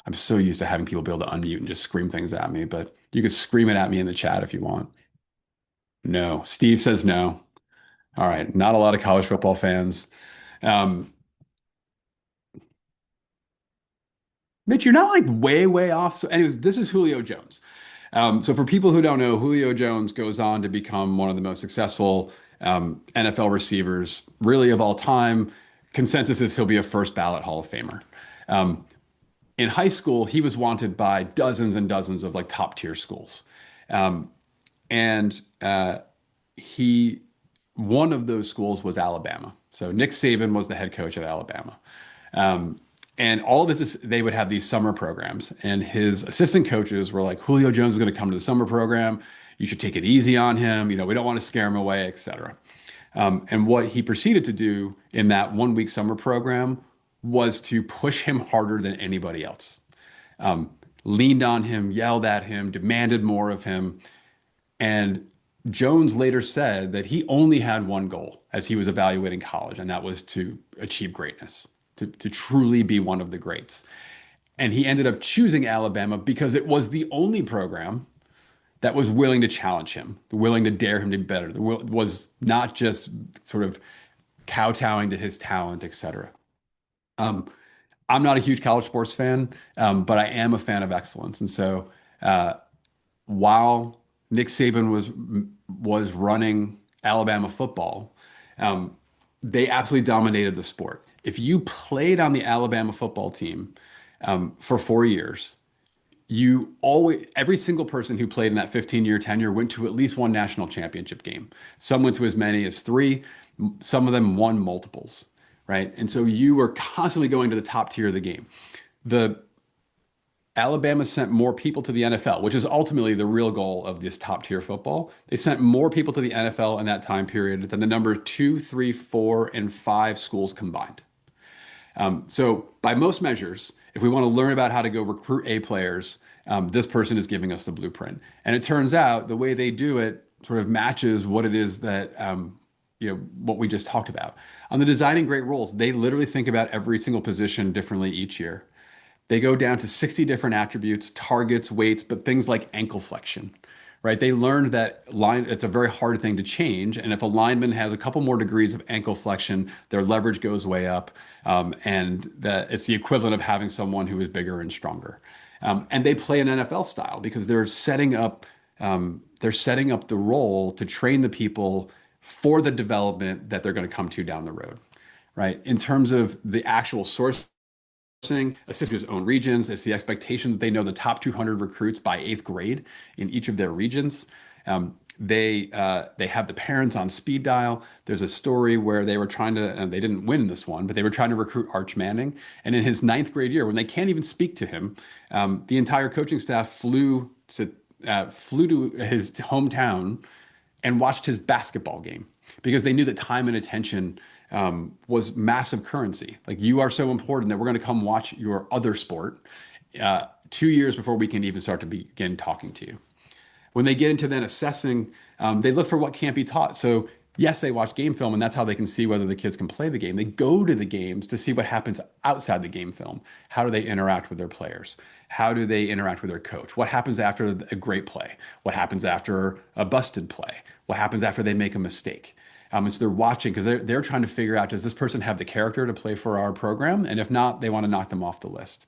I'm so used to having people be able to unmute and just scream things at me, but you could scream it at me in the chat if you want. No. Steve says no. All right, not a lot of college football fans. Um, Mitch, you're not like way, way off. So, anyways, this is Julio Jones. So for people who don't know, Julio Jones goes on to become one of the most successful NFL receivers, really of all time. Consensus is he'll be a first ballot Hall of Famer. Um, in high school, he was wanted by dozens and dozens of like top tier schools. Um, and he one of those schools was Alabama. So Nick Saban was the head coach at Alabama. Um, and all of this is they would have these summer programs, and his assistant coaches were like, Julio Jones is going to come to the summer program. You should take it easy on him. We don't want to scare him away, etc. And what he proceeded to do in that 1 week summer program was to push him harder than anybody else. Um, Leaned on him, yelled at him, demanded more of him. And Jones later said that he only had one goal as he was evaluating college, and that was to achieve greatness, to truly be one of the greats. And he ended up choosing Alabama because it was the only program that was willing to challenge him, willing to dare him to be better, was not just sort of kowtowing to his talent, etc. Um, I'm not a huge college sports fan, but I am a fan of excellence. And so uh, while Nick Saban was running Alabama football, um, they absolutely dominated the sport. If you played on the Alabama football team for 4 years, you always every single person who played in that 15-year tenure went to at least one national championship game. Some went to as many as three. Some of them won multiples, right? And so you were constantly going to the top tier of the game. The Alabama sent more people to the NFL, which is ultimately the real goal of this top tier football. They sent more people to the NFL in that time period than the number two, three, four, and five schools combined. So by most measures, if we want to learn about how to go recruit A players, this person is giving us the blueprint. And it turns out the way they do it sort of matches what it is that what we just talked about. On the designing great roles, they literally think about every single position differently each year. They go down to 60 different attributes, targets, weights, but things like ankle flexion, right? They learned that line, it's a very hard thing to change. And if a lineman has a couple more degrees of ankle flexion, their leverage goes way up. And that it's the equivalent of having someone who is bigger and stronger. And they play an NFL style because they're setting up the role to train the people for the development that they're going to come to down the road, right? In terms of the actual source assist his own regions. It's the expectation that they know the top 200 recruits by eighth grade in each of their regions. They have the parents on speed dial. There's a story where they were trying to, and they didn't win this one, but they were trying to recruit Arch Manning. And in his ninth grade year, when they can't even speak to him, the entire coaching staff flew to his hometown and watched his basketball game because they knew that time and attention was massive currency. Like you are so important that we're going to come watch your other sport 2 years before we can even start to begin talking to you. When they get into then assessing, they look for what can't be taught. So yes, they watch game film, and that's how they can see whether the kids can play the game. They go to the games to see what happens outside the game film. How do they interact with their players? How do they interact with their coach? What happens after a great play? What happens after a busted play? What happens after they make a mistake? And so they're watching because they're trying to figure out, does this person have the character to play for our program? And if not, they want to knock them off the list.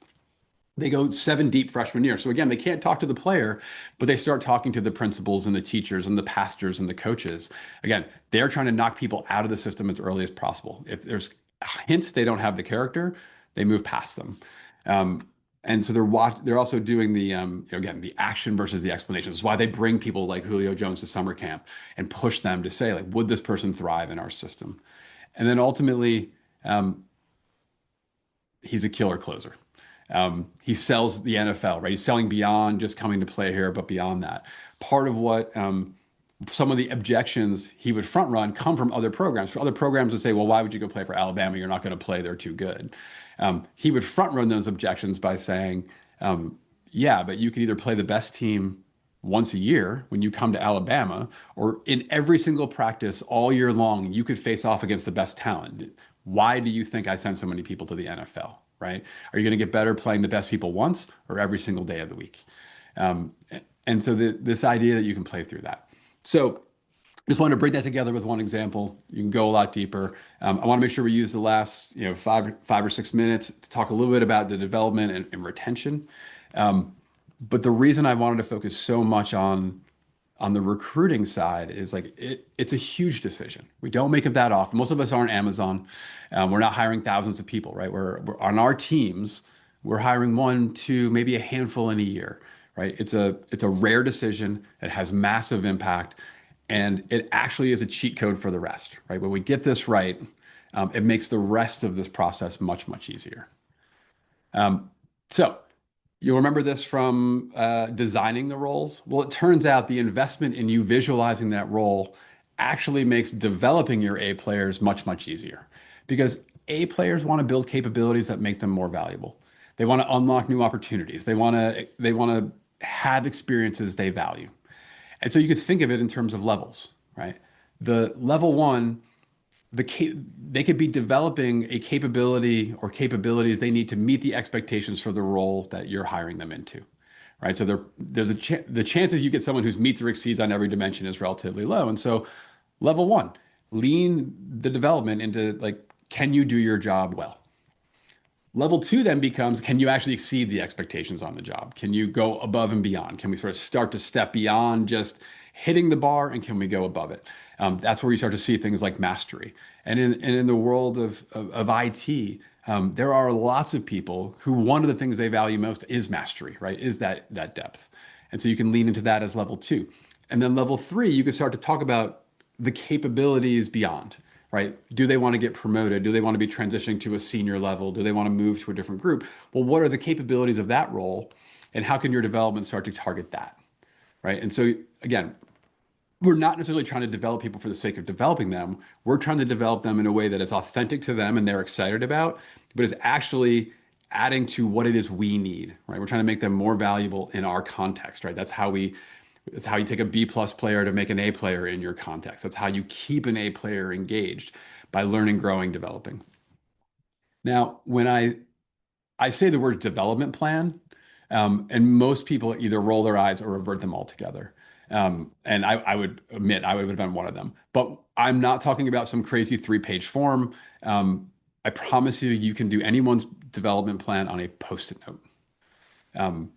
They go seven deep freshman year. So again, they can't talk to the player, but they start talking to the principals and the teachers and the pastors and the coaches. Again, they're trying to knock people out of the system as early as possible. If there's hints they don't have the character, they move past them. Um, and so they're also doing the again the action versus the explanation. This is why they bring people like Julio Jones to summer camp and push them to say like, would this person thrive in our system? And then ultimately, um, he's a killer closer. He sells the NFL, right? He's selling beyond just coming to play here, but beyond that. Part of what some of the objections he would front run come from other programs. For other programs would say, well, why would you go play for Alabama? You're not going to play. They're too good. He would front run those objections by saying, yeah, but you can either play the best team once a year when you come to Alabama, or in every single practice all year long, you could face off against the best talent. Why do you think I send so many people to the NFL, right? Are you going to get better playing the best people once or every single day of the week? Um, and so this idea that you can play through that. So just wanted to bring that together with one example. You can go a lot deeper. I want to make sure we use the last 5 or 6 minutes to talk a little bit about the development and retention. Um, But the reason I wanted to focus so much on the recruiting side is like it's a huge decision. We don't make it that often. Most of us aren't Amazon. We're not hiring thousands of people, right? We're on our teams. We're hiring one, two, maybe a handful in a year, right? It's a rare decision. It has massive impact, and it actually is a cheat code for the rest, right? When we get this right, it makes the rest of this process much, much easier. Um, so you'll remember this from designing the roles. Well, it turns out the investment in you visualizing that role actually makes developing your A players much, much easier because A players want to build capabilities that make them more valuable. They want to unlock new opportunities. They want to have experiences they value. And so you could think of it in terms of levels, right? The level one they could be developing a capability or capabilities they need to meet the expectations for the role that you're hiring them into, right? So the chances you get someone who meets or exceeds on every dimension is relatively low. And so level one, lean the development into like, can you do your job well? Level two then becomes, can you actually exceed the expectations on the job? Can you go above and beyond? Can we sort of start to step beyond just hitting the bar and can we go above it? That's where you start to see things like mastery. And in the world of IT, there are lots of people who one of the things they value most is mastery, right? Is that depth. And so you can lean into that as level two. And then level three, you can start to talk about the capabilities beyond, right? Do they want to get promoted? Do they want to be transitioning to a senior level? Do they want to move to a different group? Well, what are the capabilities of that role? And how can your development start to target that, right? And so, again, we're not necessarily trying to develop people for the sake of developing them. We're trying to develop them in a way that is authentic to them and they're excited about, but is actually adding to what it is we need, right? We're trying to make them more valuable in our context, right? That's how you take a B plus player to make an A player in your context. That's how you keep an A player engaged by learning, growing, developing. Now, when I say the word development plan, and most people either roll their eyes or revert them altogether. And I would admit I would have been one of them. But I'm not talking about some crazy three-page form. I promise you, you can do anyone's development plan on a post-it note. Um,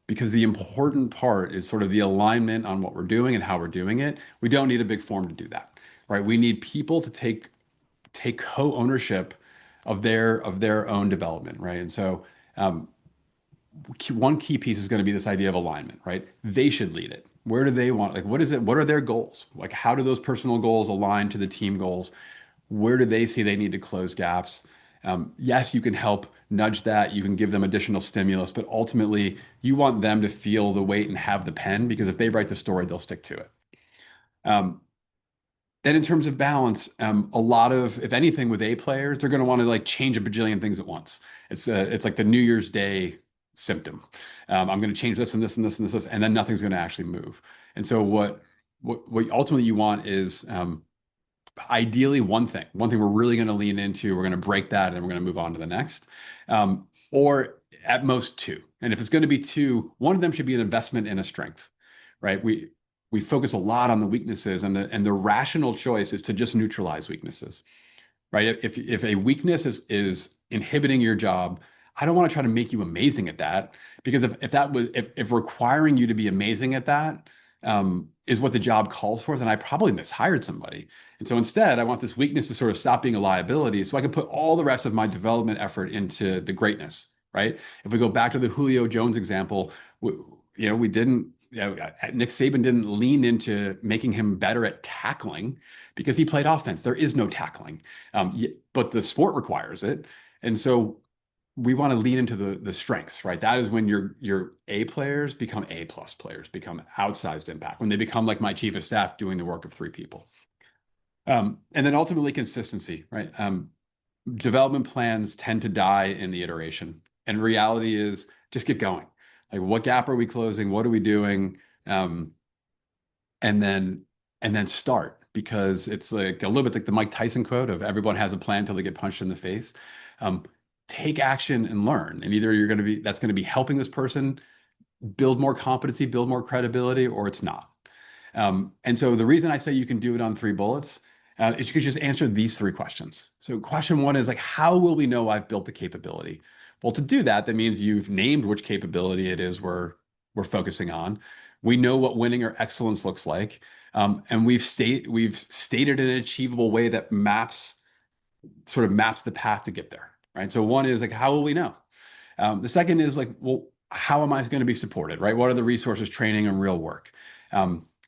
because the important part is sort of the alignment on what we're doing and how we're doing it. We don't need a big form to do that, right? We need people to take co-ownership of their own development, right? And so one key piece is going to be this idea of alignment, right? They should lead it. Where do they want, like, what is it? What are their goals? Like, how do those personal goals align to the team goals? Where do they see they need to close gaps? Yes, you can help nudge that. You can give them additional stimulus, but ultimately, you want them to feel the weight and have the pen because if they write the story, they'll stick to it. Um, then in terms of balance, a lot of, if anything, with A players, they're going to want to like change a bajillion things at once. It's like the New Year's Day symptom. I'm going to change this and this and this and this, and then nothing's going to actually move. And so what ultimately you want is ideally one thing we're really going to lean into. We're going to break that, and we're going to move on to the next, or at most two. And if it's going to be two, one of them should be an investment in a strength, right? We focus a lot on the weaknesses, and the rational choice is to just neutralize weaknesses, right? If a weakness is inhibiting your job, I don't want to try to make you amazing at that because if requiring you to be amazing at that is what the job calls for, then I probably mishired somebody. And so instead, I want this weakness to sort of stop being a liability, so I can put all the rest of my development effort into the greatness, right? If we go back to the Julio Jones example, we didn't. Nick Saban didn't lean into making him better at tackling because he played offense. There is no tackling, but the sport requires it, and so we want to lean into the strengths, right? That is when your A players become A plus players, become outsized impact, when they become like my chief of staff doing the work of three people. And then ultimately consistency, right? Development plans tend to die in the iteration, and reality is just get going. Like, what gap are we closing? What are we doing? Um, and then and then start because it's like a little bit like the Mike Tyson quote of everyone has a plan until they get punched in the face. Um, Take action and learn. And either that's going to be helping this person build more competency, build more credibility, or it's not. And so the reason I say you can do it on three bullets is you could just answer these three questions. So question one is like, how will we know I've built the capability? Well, to do that, that means you've named which capability it is we're focusing on. We know what winning or excellence looks like. And we've stated an achievable way that maps the path to get there, right? So one is like, how will we know? The second is like, well, how am I going to be supported, right? What are the resources, training, and real work?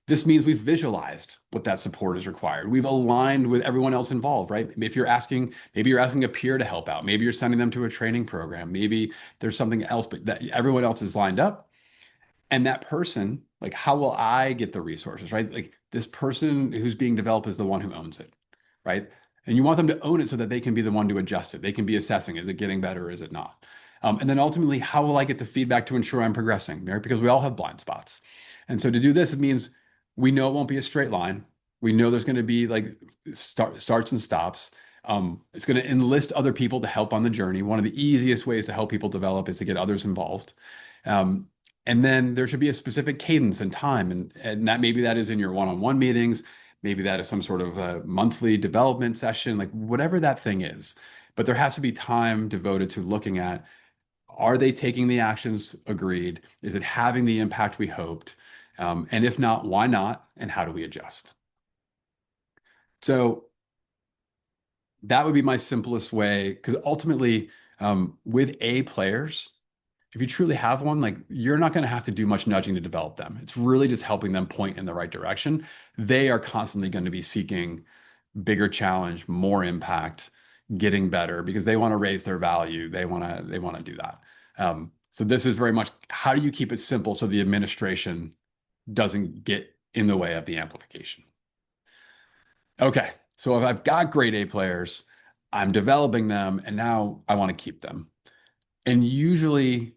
This means we've visualized what that support is required. We've aligned with everyone else involved, right? If you're asking, maybe you're asking a peer to help out. Maybe you're sending them to a training program. Maybe there's something else, but that everyone else is lined up. And that person, like, how will I get the resources, right? Like this person who's being developed is the one who owns it, right? And you want them to own it so that they can be the one to adjust it. They can be assessing, is it getting better or is it not? And then ultimately, how will I get the feedback to ensure I'm progressing, right? Because we all have blind spots. And so to do this, it means we know it won't be a straight line. We know there's going to be like starts and stops. It's going to enlist other people to help on the journey. One of the easiest ways to help people develop is to get others involved. Um, and then there should be a specific cadence and time, and that maybe that is in your one-on-one meetings, maybe that is some sort of a monthly development session, like whatever that thing is. But there has to be time devoted to looking at, are they taking the actions agreed? Is it having the impact we hoped? And if not, why not? And how do we adjust? So that would be my simplest way, because ultimately, with A players, if you truly have one, like you're not going to have to do much nudging to develop them. It's really just helping them point in the right direction. They are constantly going to be seeking bigger challenge, more impact, getting better because they want to raise their value. They want to do that. So this is very much, how do you keep it simple so the administration doesn't get in the way of the amplification? Okay, so if I've got grade A players, I'm developing them, and now I want to keep them. And usually,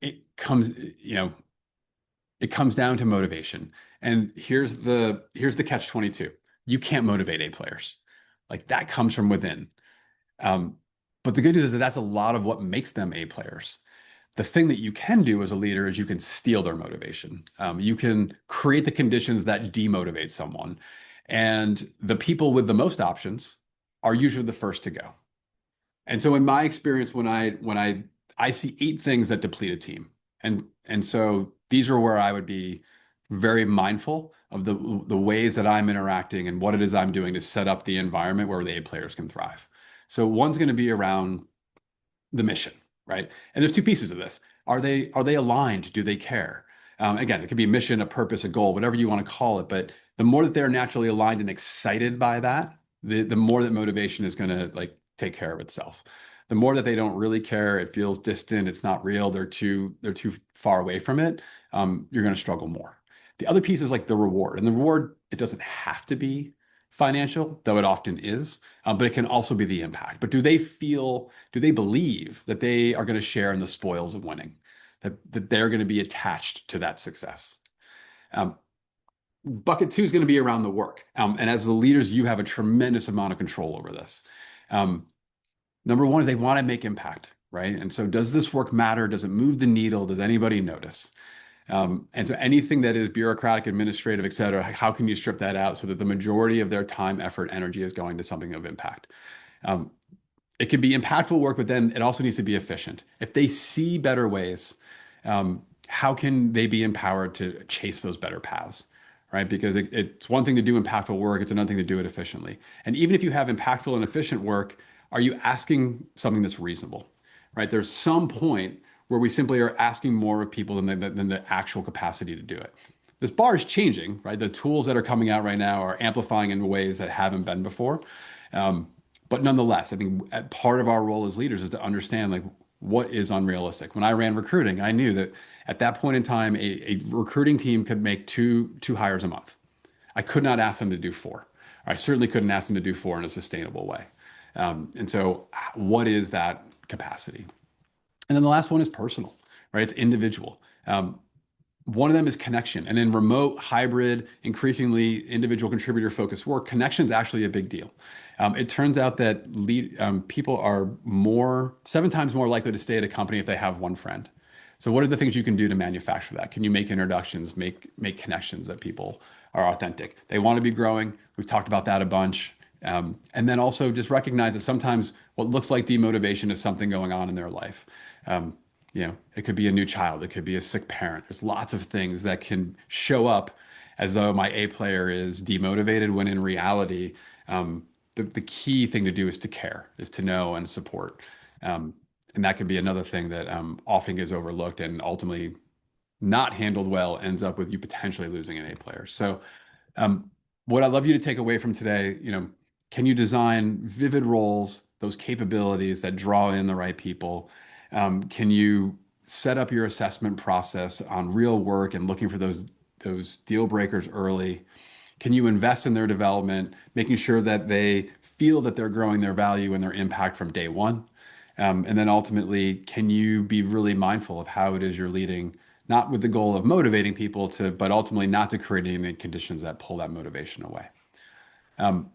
it comes, you know, it comes down to motivation. And here's the catch 22. You can't motivate A players. Like that comes from within. Um, but the good news is that that's a lot of what makes them A players. The thing that you can do as a leader is you can steal their motivation. You can create the conditions that demotivate someone. And the people with the most options are usually the first to go. And so in my experience, when I see 8 things that deplete a team, and so these are where I would be very mindful of the ways that I'm interacting and what it is I'm doing to set up the environment where the A players can thrive. So one's going to be around the mission, right? And there's 2 pieces of this. Are they aligned? Do they care? Again, it could be a mission, a purpose, a goal, whatever you want to call it. But the more that they're naturally aligned and excited by that, the more that motivation is going to like take care of itself. The more that they don't really care, it feels distant, it's not real, they're too far away from it, you're going to struggle more. The other piece is like the reward. And the reward, it doesn't have to be financial, though it often is, but it can also be the impact. But do they believe that they are going to share in the spoils of winning, that they're going to be attached to that success? Um, Bucket two is going to be around the work. And as the leaders, you have a tremendous amount of control over this. Um, Number one is they want to make impact, right? And so does this work matter? Does it move the needle? Does anybody notice? And so anything that is bureaucratic, administrative, et cetera, how can you strip that out so that the majority of their time, effort, energy is going to something of impact? Um, it can be impactful work, but then it also needs to be efficient. If they see better ways, how can they be empowered to chase those better paths? Right? Because it's one thing to do impactful work, it's another thing to do it efficiently. And even if you have impactful and efficient work, are you asking something that's reasonable? Right? There's some point where we simply are asking more of people than the actual capacity to do it. This bar is changing, right? The tools that are coming out right now are amplifying in ways that haven't been before. Um, but nonetheless, I think part of our role as leaders is to understand like what is unrealistic. When I ran recruiting, I knew that at that point in time, a recruiting team could make two hires a month. I could not ask them to do four. I certainly couldn't ask them to do four in a sustainable way. And so, what is that capacity? And then the last one is personal, right? It's individual. One of them is connection. And in remote, hybrid, increasingly individual contributor focused work, connection is actually a big deal. It turns out that people are 7 times more likely to stay at a company if they have one friend. So what are the things you can do to manufacture that? Can you make introductions, make connections that people are authentic? They want to be growing. We've talked about that a bunch. And then also just recognize that sometimes what looks like demotivation is something going on in their life. It could be a new child, it could be a sick parent. There's lots of things that can show up as though my A player is demotivated, when in reality, the key thing to do is to care, is to know and support. Um, and that could be another thing that often gets overlooked and ultimately not handled well ends up with you potentially losing an A player. So, um, what I'd love you to take away from today, can you design vivid roles, those capabilities that draw in the right people? Can you set up your assessment process on real work and looking for those deal breakers early? Can you invest in their development, making sure that they feel that they're growing their value and their impact from day one? And then ultimately, can you be really mindful of how it is you're leading, not with the goal of motivating people to, but ultimately not to create any conditions that pull that motivation away? Um,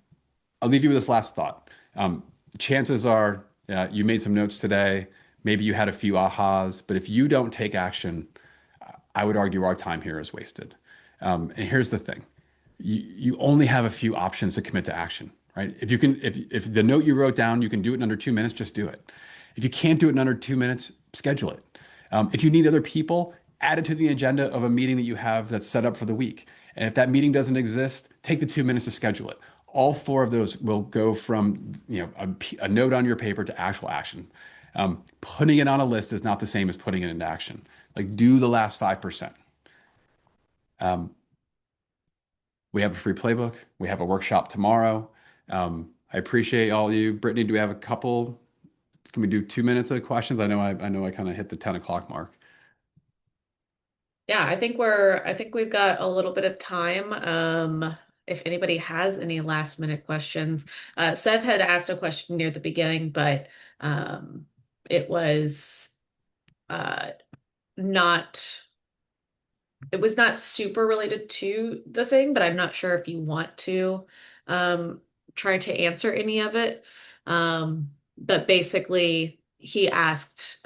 I'll leave you with this last thought. Um, Chances are you made some notes today. Maybe you had a few ahas, but if you don't take action, I would argue our time here is wasted. And here's the thing. You only have a few options to commit to action, right? If the note you wrote down, you can do it in under 2 minutes, just do it. If you can't do it in under 2 minutes, schedule it. If you need other people, add it to the agenda of a meeting that you have that's set up for the week. And if that meeting doesn't exist, take the 2 minutes to schedule it. All four of those will go from a note on your paper to actual action. Putting it on a list is not the same as putting it into action. Like, do the last 5%. Um, we have a free playbook. We have a workshop tomorrow. I appreciate all you. Brittany, do we have a couple? Can we do 2 minutes of questions? I know I kind of hit the 10 o'clock mark. Yeah, I think we've got a little bit of time. If anybody has any last minute questions, Seth had asked a question near the beginning, but um, it was uh, not. It was not super related to the thing, but I'm not sure if you want to um, try to answer any of it. But basically, he asked,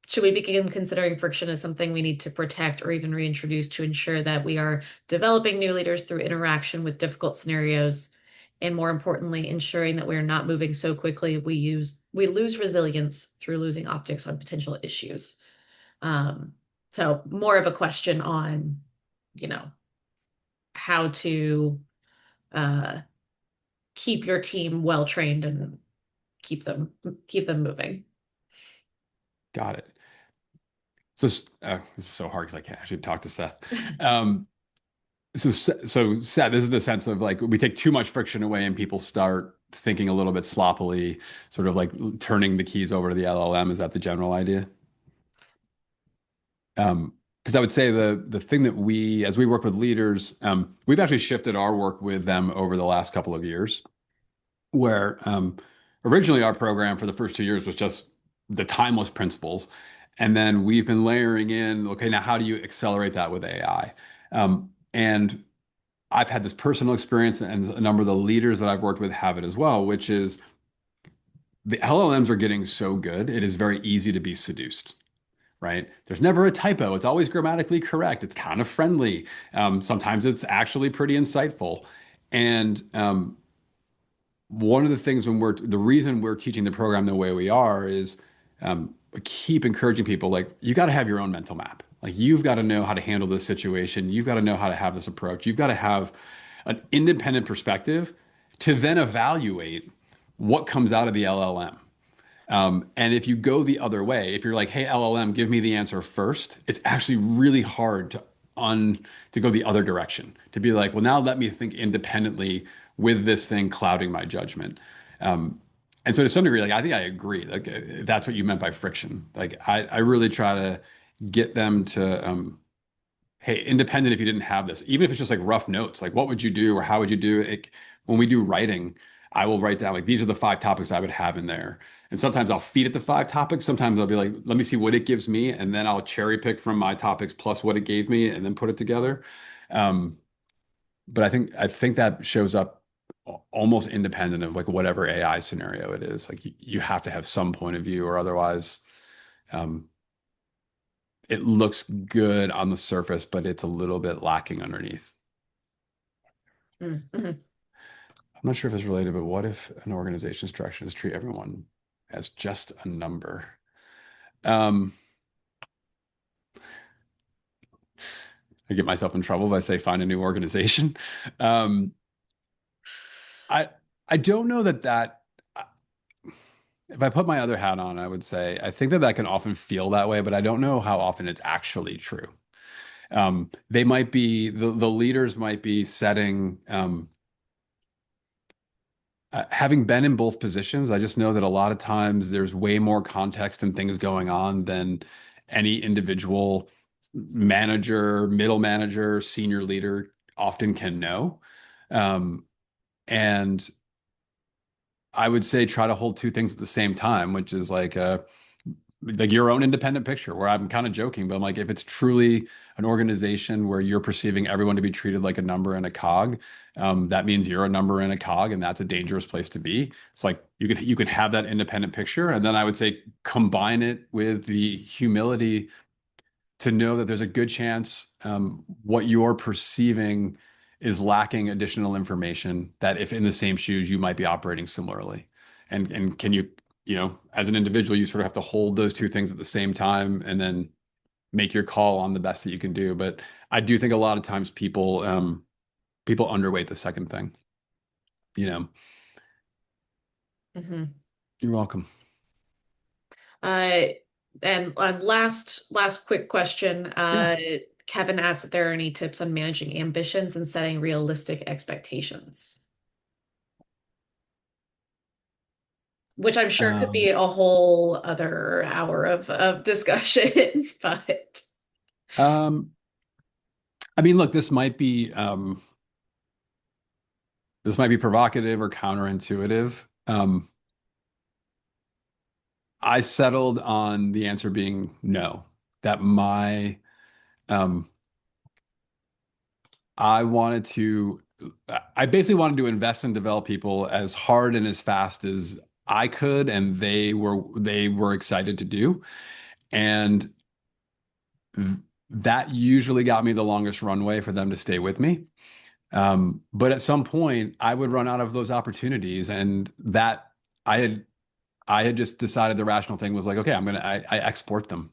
should we begin considering friction as something we need to protect or even reintroduce to ensure that we are developing new leaders through interaction with difficult scenarios, and more importantly, ensuring that we are not moving so quickly we lose resilience through losing optics on potential issues. Um, so more of a question on, you know, how to uh, keep your team well trained and keep them moving. Got it. So this is so hard because I can't actually talk to Seth. Um, so Seth, this is the sense of like we take too much friction away and people start thinking a little bit sloppily, sort of like turning the keys over to the LLM. Is that the general idea? Because I would say the thing that as we work with leaders, we've actually shifted our work with them over the last couple of years, where originally our program for the first 2 years was just the timeless principles. And then we've been layering in, okay, now how do you accelerate that with AI? And I've had this personal experience, and a number of the leaders that I've worked with have it as well, which is the LLMs are getting so good, it is very easy to be seduced. Right? There's never a typo. It's always grammatically correct. It's kind of friendly. Sometimes it's actually pretty insightful. And one of the things the reason we're teaching the program the way we are is keep encouraging people, like, you got to have your own mental map. Like, you've got to know how to handle this situation. You've got to know how to have this approach. You've got to have an independent perspective to then evaluate what comes out of the LLM. And if you go the other way, if you're like, hey, LLM, give me the answer first, it's actually really hard to go the other direction, to be like, well, now let me think independently with this thing clouding my judgment. Um, and so to some degree, like, I think I agree. Like, that's what you meant by friction. Like, I really try to get them to hey, independent if you didn't have this, even if it's just like rough notes, like what would you do or how would you do it? When we do writing, I will write down like these are the 5 topics I would have in there. And sometimes I'll feed it the 5 topics. Sometimes I'll be like, let me see what it gives me. And then I'll cherry pick from my topics plus what it gave me and then put it together. Um, but I think that shows up almost independent of like whatever AI scenario it is. Like you have to have some point of view or otherwise um, it looks good on the surface, but it's a little bit lacking underneath. Mm-hmm. I'm not sure if it's related, but what if an organization's direction is treat everyone as just a number? Um, I get myself in trouble if I say find a new organization. Um, I I don't know that if I put my other hat on, I would say I think that that can often feel that way, but I don't know how often it's actually true. They might be the leaders might be setting having been in both positions, I just know that a lot of times there's way more context and things going on than any individual manager, middle manager, senior leader often can know. Um, and I would say try to hold two things at the same time, which is like your own independent picture where I'm kind of joking, but I'm like, if it's truly an organization where you're perceiving everyone to be treated like a number and a cog, that means you're a number and a cog, and that's a dangerous place to be. It's like you can have that independent picture, and then I would say combine it with the humility to know that there's a good chance what you're perceiving is lacking additional information that if in the same shoes you might be operating similarly. And can you, as an individual, you sort of have to hold those two things at the same time and then make your call on the best that you can do. But I do think a lot of times people underweight the second thing. You know, Hmm. you're welcome. Uh, and last quick question. Yeah. Kevin asked if there are any tips on managing ambitions and setting realistic expectations, which I'm sure could be Um, a whole other hour of discussion, but um, I mean, look, this might be provocative or counterintuitive. I settled on the answer being no. That my um, I wanted to I basically wanted to invest and develop people as hard and as fast as I could, and they were excited to do. And th- that usually got me the longest runway for them to stay with me. But at some point, I would run out of those opportunities, and that I had I had just decided the rational thing was like, okay, I export them.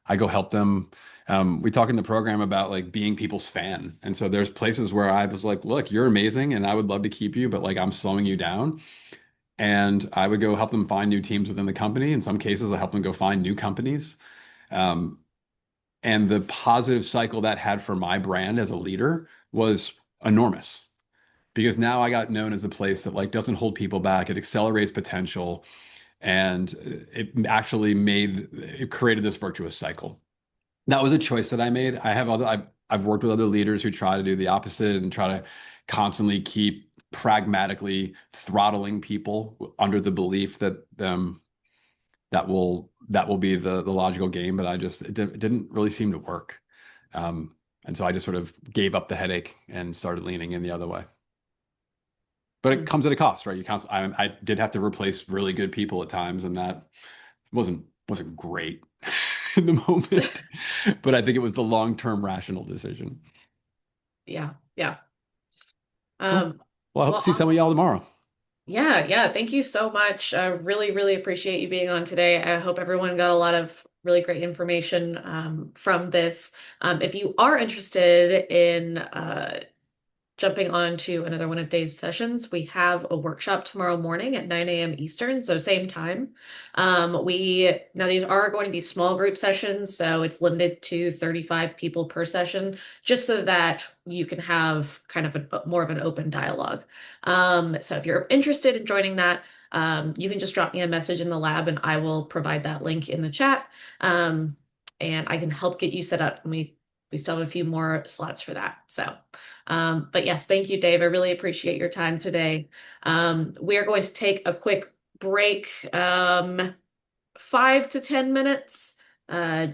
I go help them. We talk in the program about like being people's fan. And so there's places where I was like, look, you're amazing and I would love to keep you, but like I'm slowing you down. And I would go help them find new teams within the company. In some cases, I help them go find new companies. Um, and the positive cycle that had for my brand as a leader was enormous because now I got known as the place that like doesn't hold people back. It accelerates potential and it created this virtuous cycle. That was a choice that I made. I've worked with other leaders who try to do the opposite and try to constantly keep pragmatically throttling people under the belief that that will be the logical game. But it didn't really seem to work. And so I just sort of gave up the headache and started leaning in the other way. But it hmm, comes at a cost, right? I did have to replace really good people at times, and that wasn't great in the moment. But I think it was the long-term rational decision. yeah, yeah. Cool. Um, Well, I hope to well, see some of y'all tomorrow. yeah, yeah. Thank you so much. I really, really appreciate you being on today. I hope everyone got a lot of really great information from this. If you are interested in jumping on to another one of Dave's sessions, we have a workshop tomorrow morning at 9 a.m. Eastern, so same time. We now these are going to be small group sessions, so it's limited to 35 people per session, just so that you can have kind of more of an open dialogue. So if you're interested in joining that, you can just drop me a message in the lab and I will provide that link in the chat. Um, and I can help get you set up. And we still have a few more slots for that. So but yes, thank you, Dave. I really appreciate your time today. We are going to take a quick break, 5 to 10 minutes,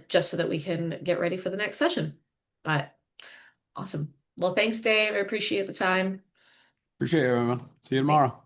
just so that we can get ready for the next session. But awesome. Well, thanks, Dave. I appreciate the time. Appreciate it, everyone. See you Thank tomorrow.